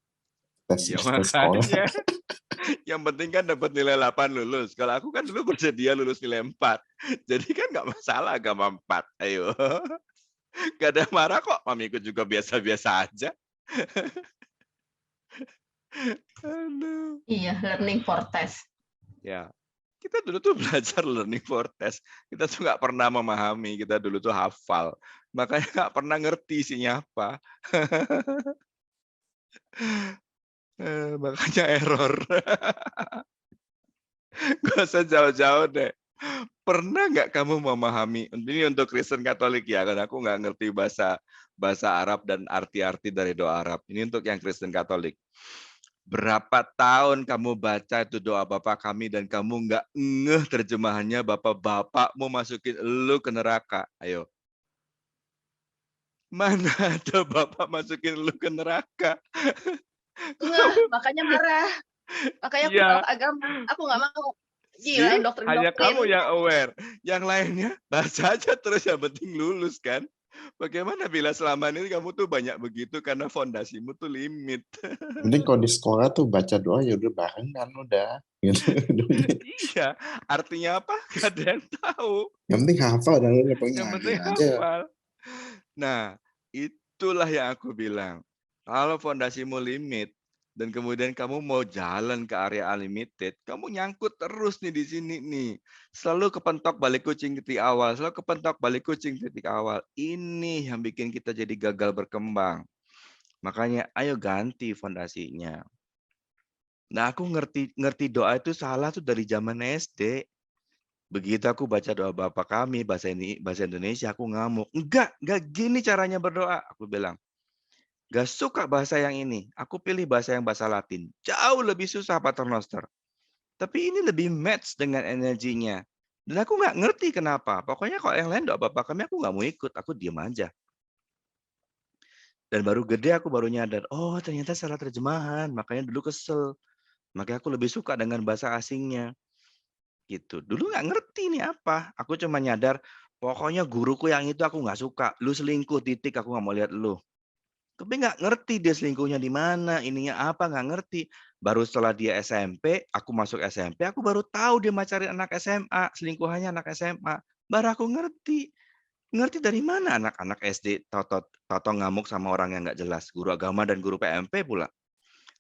S2: Tes
S1: Ya
S2: sekolah.
S1: makanya. Yang penting kan dapat nilai 8 lulus. Kalau aku kan dulu bersedia lulus nilai 4. Jadi kan nggak masalah agama 4. Ayo. Gak ada yang marah kok. Mamiku juga biasa-biasa aja. Aduh.
S5: Iya, learning for test.
S1: Ya. Kita dulu tuh belajar learning for test. Kita tuh nggak pernah memahami. Kita dulu tuh hafal. Makanya nggak pernah ngerti isinya apa. Makanya error. Gak usah jauh-jauh deh. Pernah nggak kamu memahami, ini untuk Kristen Katolik ya, karena aku nggak ngerti bahasa Arab dan arti-arti dari doa Arab. Ini untuk yang Kristen Katolik. Berapa tahun kamu baca itu doa Bapa kami dan kamu nggak ngeh terjemahannya, bapak-bapakmu masukin lu ke neraka. Ayo. Mana ada bapak masukin lu ke neraka?
S3: Makanya marah. Makanya aku
S1: Iya.
S3: tolak agama. Aku nggak mau. Gila,
S1: See,
S3: doktrin-doktrin.
S1: hanya kamu yang aware. Yang lainnya baca aja terus, yang penting lulus kan. Bagaimana bila selama ini kamu tuh banyak begitu karena fondasimu tuh limit.
S2: Mending kalau di sekolah tuh baca doa ya udah barengan udah. Gitu.
S1: Iya, artinya apa? Gak ada yang tahu.
S2: Yang penting hafal dan udah
S1: Yang penting
S2: aja.
S1: hafal. Nah, itulah yang aku bilang. Kalau fondasimu limit, dan kemudian kamu mau jalan ke area unlimited, kamu nyangkut terus nih di sini nih. Selalu kepentok balik kucing titik awal, selalu kepentok balik kucing titik awal. Ini yang bikin kita jadi gagal berkembang. Makanya ayo ganti fondasinya. Nah, aku ngerti doa itu salah tuh dari zaman SD. Begitu aku baca doa Bapa kami bahasa Indonesia, aku ngamuk. Enggak gini caranya berdoa, aku bilang. Gak suka bahasa yang ini. Aku pilih bahasa yang bahasa Latin. Jauh lebih susah Paternoster. Tapi ini lebih match dengan energinya. Dan aku nggak ngerti kenapa. Pokoknya kalau yang lain doa Bapa kami, aku nggak mau ikut. Aku diam aja. Dan baru gede aku baru nyadar, oh ternyata salah terjemahan. Makanya dulu kesel. Makanya aku lebih suka dengan bahasa asingnya. Gitu. Dulu nggak ngerti nih apa. Aku cuma nyadar, pokoknya guruku yang itu aku nggak suka. Lu selingkuh, titik. Aku nggak mau lihat lu. Tapi nggak ngerti dia selingkuhnya di mana, ininya apa, nggak ngerti. Baru setelah dia SMP, aku masuk SMP, aku baru tahu dia macarin anak SMA, selingkuhannya anak SMA. Baru aku ngerti. Ngerti dari mana anak-anak SD toto ngamuk sama orang yang nggak jelas. Guru agama dan guru PMP pula.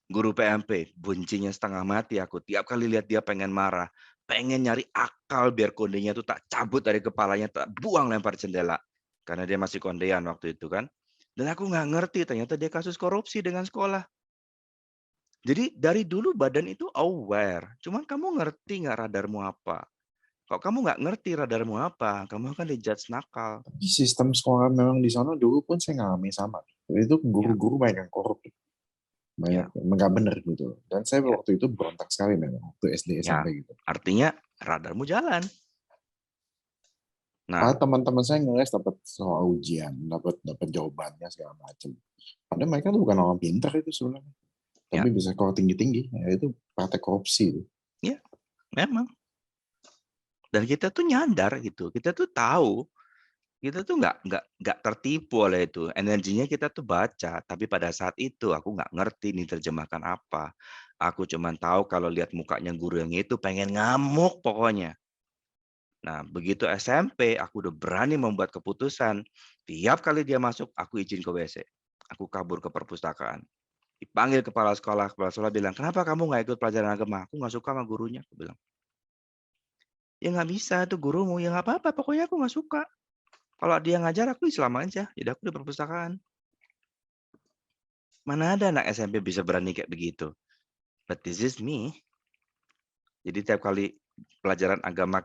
S1: Guru PMP, bencinya setengah mati aku. Tiap kali lihat dia pengen marah. Pengen nyari akal biar kondenya itu tak cabut dari kepalanya, tak buang lempar jendela. Karena dia masih kondean waktu itu kan. Dan aku nggak ngerti, ternyata dia kasus korupsi dengan sekolah. Jadi dari dulu badan itu aware. Cuman kamu ngerti nggak radarmu apa? Kok kamu nggak ngerti radarmu apa? Kamu kan dijudge nakal.
S2: Tapi sistem sekolah memang di sana dulu pun saya ngalamin sama. Itu guru-guru banyak yang korup, banyak nggak bener gitu. Dan saya waktu itu berontak sekali memang waktu SD
S1: Ya,
S2: SMP gitu.
S1: artinya radarmu jalan. Nah,
S2: Teman-teman saya ngeles dapat soal ujian, dapat jawabannya segala macam. Padahal mereka tuh bukan orang pintar itu sebenarnya, tapi bisa skor tinggi-tinggi. Ya, itu praktek korupsi.
S1: Ya, memang. Dan kita tuh nyadar gitu, kita tuh tahu, kita tuh nggak tertipu oleh itu. Energinya kita tuh baca, tapi pada saat itu aku nggak ngerti nih terjemahkan apa. Aku cuman tahu kalau lihat mukanya guru yang itu pengen ngamuk pokoknya. Nah, begitu SMP, aku udah berani membuat keputusan. Tiap kali dia masuk, aku izin ke WC. Aku kabur ke perpustakaan. Dipanggil kepala sekolah bilang, kenapa kamu nggak ikut pelajaran agama? Aku nggak suka sama gurunya. Aku bilang, ya nggak bisa, itu gurumu. Ya nggak apa-apa, pokoknya aku nggak suka. Kalau dia ngajar, aku Islam aja. Jadi aku di perpustakaan. Mana ada anak SMP bisa berani kayak begitu? But this is me. Jadi tiap kali pelajaran agama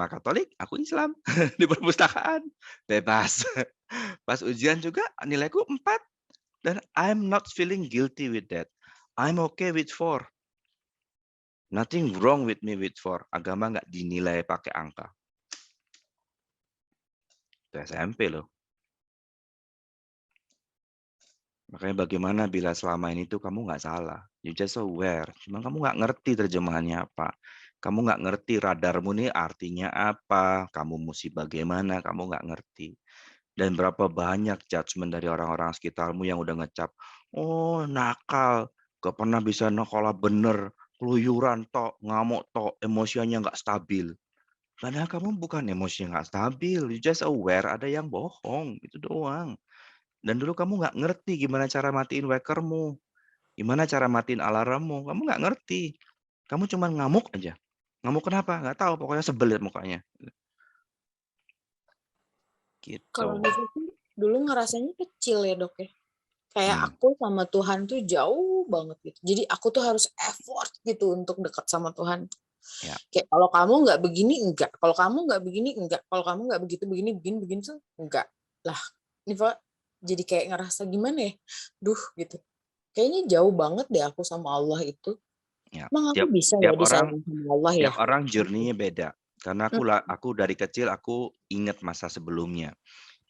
S1: Katolik, aku Islam di perpustakaan, bebas. Pas ujian juga nilaiku 4 dan I'm not feeling guilty with that. I'm okay with 4. Nothing wrong with me with 4. Agama nggak dinilai pakai angka. Itu SMP loh. Makanya bagaimana bila selama ini tuh kamu nggak salah. You just aware. Cuma kamu nggak ngerti terjemahannya apa. Kamu nggak ngerti radarmu nih artinya apa. Kamu mesti bagaimana. Kamu nggak ngerti. Dan berapa banyak judgement dari orang-orang sekitarmu yang udah ngecap. Oh nakal. Gak pernah bisa sekolah bener. Keluyuran tok. Ngamuk tok. Emosinya nggak stabil. Padahal kamu bukan emosi yang nggak stabil. You just aware ada yang bohong. Itu doang. Dan dulu kamu nggak ngerti gimana cara matiin wakermu. Gimana cara matiin alarmmu. Kamu nggak ngerti. Kamu cuma ngamuk aja. Ngamuk kenapa? Nggak tahu. Pokoknya sebel liat mukanya. Gitu.
S7: Kalau gitu sih dulu ngerasanya kecil ya dok ya. Kayak aku sama Tuhan tuh jauh banget gitu. Jadi aku tuh harus effort gitu untuk dekat sama Tuhan. Ya. Kayak kalau kamu nggak begini enggak. Kalau kamu nggak begini enggak. Kalau kamu nggak begitu begini tuh enggak. Lah, Niva jadi kayak ngerasa gimana ya? Duh gitu. Kayaknya jauh banget deh aku sama Allah itu.
S1: Ya.
S7: Emang aku bisa ya disayang sama Allah ya?
S1: Tiap orang journey-nya beda. Karena aku dari kecil aku ingat masa sebelumnya.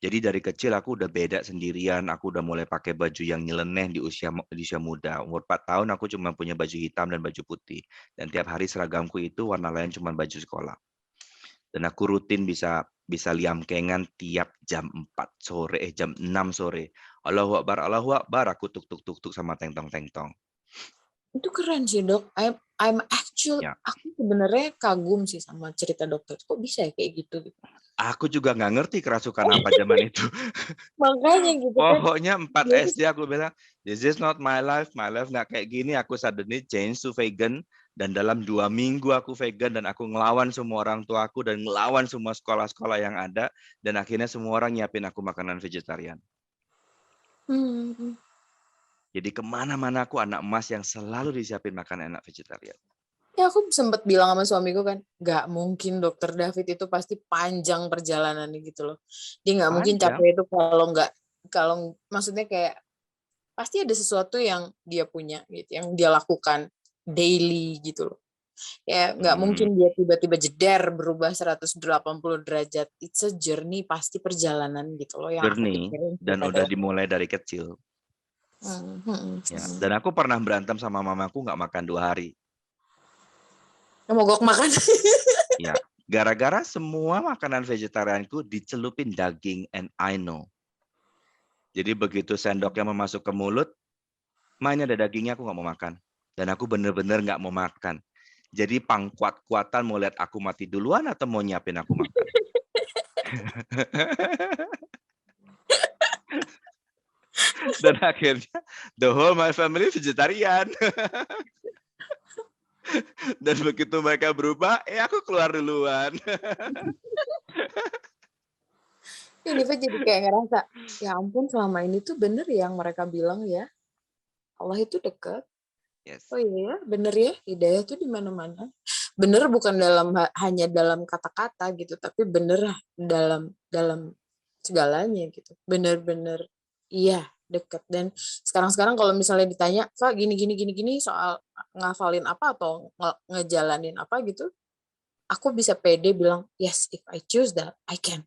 S1: Jadi dari kecil aku udah beda sendirian. Aku udah mulai pakai baju yang nyeleneh di usia muda. Umur 4 tahun aku cuma punya baju hitam dan baju putih. Dan tiap hari seragamku itu warna lain cuma baju sekolah. Dan aku rutin bisa liamkengan tiap jam 6 sore. Allahu Akbar, aku tuk sama teng-tong.
S7: Itu keren sih dok. I'm actually, aku sebenarnya kagum sih sama cerita dokter. Kok bisa ya kayak gitu?
S1: Aku juga nggak ngerti kerasukan apa zaman itu.
S7: Makanya gitu kan.
S1: Pokoknya 4 SD aku bilang, this is not my life nggak kayak gini. Aku suddenly change to vegan. Dan dalam 2 minggu aku vegan dan aku ngelawan semua orang tua aku dan ngelawan semua sekolah-sekolah yang ada. Dan akhirnya semua orang nyiapin aku makanan vegetarian. Jadi kemana-mana aku anak emas yang selalu disiapin makanan enak vegetarian.
S7: Ya aku sempat bilang sama suamiku kan, nggak mungkin dokter David itu pasti panjang perjalanannya gitu loh. Dia nggak mungkin capek itu kalau maksudnya kayak pasti ada sesuatu yang dia punya gitu, yang dia lakukan daily gitu loh. Ya nggak mungkin dia tiba-tiba jeder berubah 180 derajat. It's a journey, pasti perjalanan gitu loh. Yang
S1: journey dan udah dimulai dari kecil. Ya, dan aku pernah berantem sama mamaku nggak makan 2 hari.
S7: Mogok makan.
S1: Ya, gara-gara semua makanan vegetarianku dicelupin daging and I know. Jadi begitu sendoknya mau masuk ke mulut, ini ada dagingnya, aku nggak mau makan. Dan aku bener-bener nggak mau makan. Jadi pangkuat-kuatan mau lihat aku mati duluan atau mau nyiapin aku makan. Dan akhirnya the whole my family vegetarian. Dan begitu mereka berubah, aku keluar duluan.
S7: Ini jadi kayak ngerasa, ya ampun selama ini tuh bener yang mereka bilang ya, Allah itu dekat.
S1: Yes.
S7: Oh iya, bener ya, hidayah tuh di mana-mana. bener bukan hanya dalam kata-kata gitu, tapi bener dalam segalanya gitu. Bener-bener iya deket. Dan sekarang kalau misalnya ditanya, Fa gini soal ngafalin apa atau ngejalanin apa gitu, aku bisa pede bilang, yes, if I choose that, I can.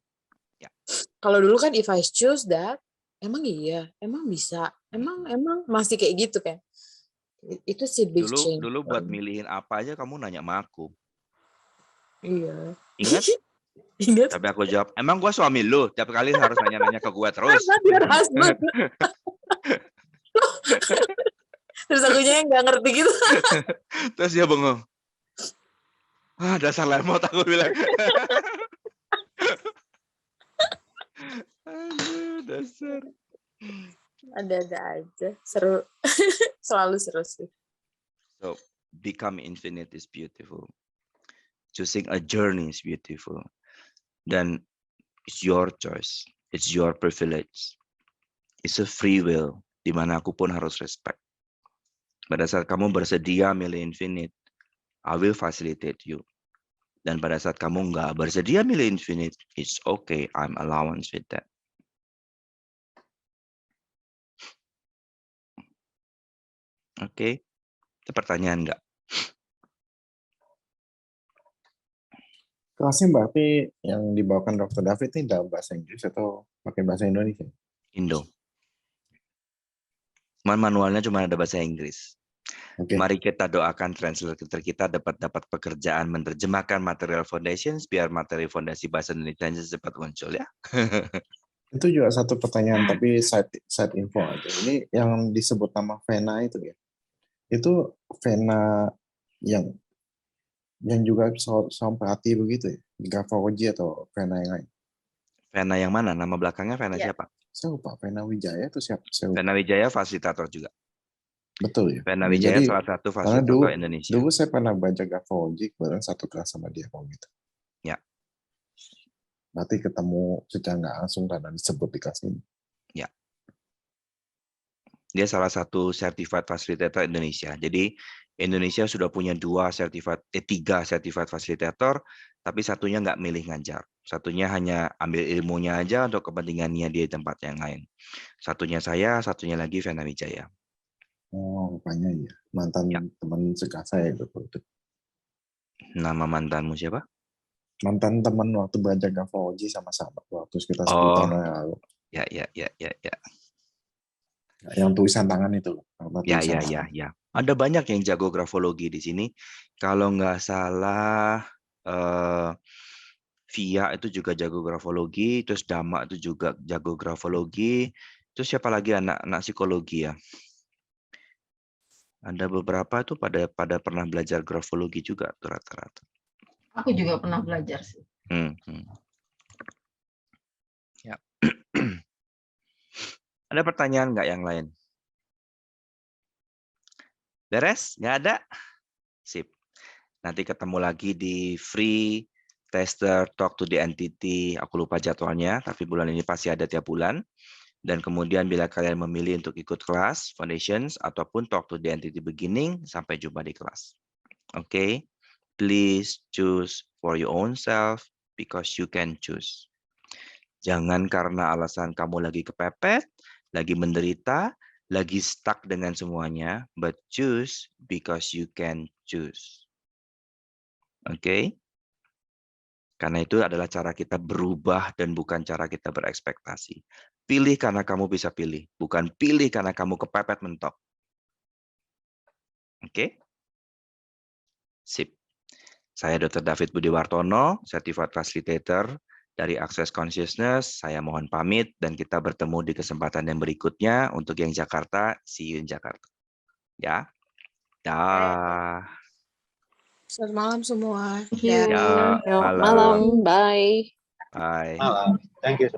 S1: Ya.
S7: Kalau dulu kan if I choose that, emang iya, emang bisa, emang masih kayak gitu kan. Itu sih big change.
S1: Dulu buat milihin apa aja kamu nanya sama aku.
S7: Iya.
S1: Ingat?
S7: Ingat.
S1: Tapi aku jawab, emang gua suami lu? Tiap kali harus nanya-nanya ke gua terus.
S7: Biar husband. Terus akunya nggak ngerti gitu.
S1: Terus dia bengong. Ah, dasar lemot aku bilang. Aduh, dasar.
S7: Ada-ada aja. Seru. Selalu seru sih.
S1: So, become infinite is beautiful. Choosing a journey is beautiful. Dan it's your choice. It's your privilege. It's a free will. Dimana aku pun harus respect. Pada saat kamu bersedia milih infinite, I will facilitate you. Dan pada saat kamu nggak bersedia milih infinite, it's okay. I'm allowance with that. Oke. Itu pertanyaan nggak?
S2: Kelasnya berarti yang dibawakan Dr. David ini dalam bahasa Inggris atau pakai bahasa Indonesia?
S1: Indo. Manualnya cuma ada bahasa Inggris.
S2: Oke.
S1: Mari kita doakan translator kita dapat pekerjaan menerjemahkan material foundations biar materi fondasi bahasa Indonesia cepat muncul ya.
S2: Itu juga satu pertanyaan tapi side info aja. Ini yang disebut nama Vena itu ya. Itu Vena yang juga soal perhati begitu ya? Grafologi atau Vena yang lain?
S1: Vena yang mana? Nama belakangnya Vena siapa?
S2: Saya lupa. Vena Wijaya itu siapa?
S1: Vena Wijaya fasilitator juga.
S2: Betul ya.
S1: Vena Wijaya
S2: Jadi,
S1: salah satu fasilitator Indonesia.
S2: Dulu saya pernah baca grafologi, kemudian satu kelas sama dia kalau gitu.
S1: Ya.
S2: Berarti ketemu secara nggak langsung karena disebut di kelas ini.
S1: Ya. Dia salah satu certified facilitator Indonesia. Jadi Indonesia sudah punya 3 certified facilitator, tapi satunya nggak milih ngajar. Satunya hanya ambil ilmunya aja untuk kepentingannya di tempat yang lain. Satunya saya, satunya lagi Vena Wijaya.
S2: Oh, rupanya ya. Mantan teman sekelas saya itu.
S1: Nama mantanmu siapa?
S2: Mantan teman waktu belajar grafologi sama-sama waktu sekitar 10 tahun yang lalu.
S1: Ya.
S2: Yang tulisan tangan itu.
S1: Ya. Ada banyak yang jago grafologi di sini. Kalau nggak salah, Via itu juga jago grafologi, terus Dama itu juga jago grafologi. Terus siapa lagi anak psikologi ya? Ada beberapa tuh pada pernah belajar grafologi juga tuh rata-rata.
S5: Aku juga pernah belajar sih.
S1: Ya. Ada pertanyaan nggak yang lain? Beres? Nggak ada? Sip. Nanti ketemu lagi di free tester talk to the entity. Aku lupa jadwalnya, tapi bulan ini pasti ada tiap bulan. Dan kemudian bila kalian memilih untuk ikut kelas foundations ataupun talk to the entity beginning, sampai jumpa di kelas. Oke? Please choose for your own self because you can choose. Jangan karena alasan kamu lagi kepepet, lagi menderita, lagi stuck dengan semuanya, but choose because you can choose. Oke? Karena itu adalah cara kita berubah dan bukan cara kita berekspektasi. Pilih karena kamu bisa pilih, bukan pilih karena kamu kepepet mentok. Oke? Sip. Saya Dr. David Budiwartono, Certified Facilitator dari Access Consciousness. Saya mohon pamit dan kita bertemu di kesempatan yang berikutnya. Untuk yang Jakarta, see you in Jakarta. Ya. Dah.
S7: Selamat malam semua.
S1: Ya,
S9: Malam. Bye.
S1: Bye.
S10: Malam. Thank you.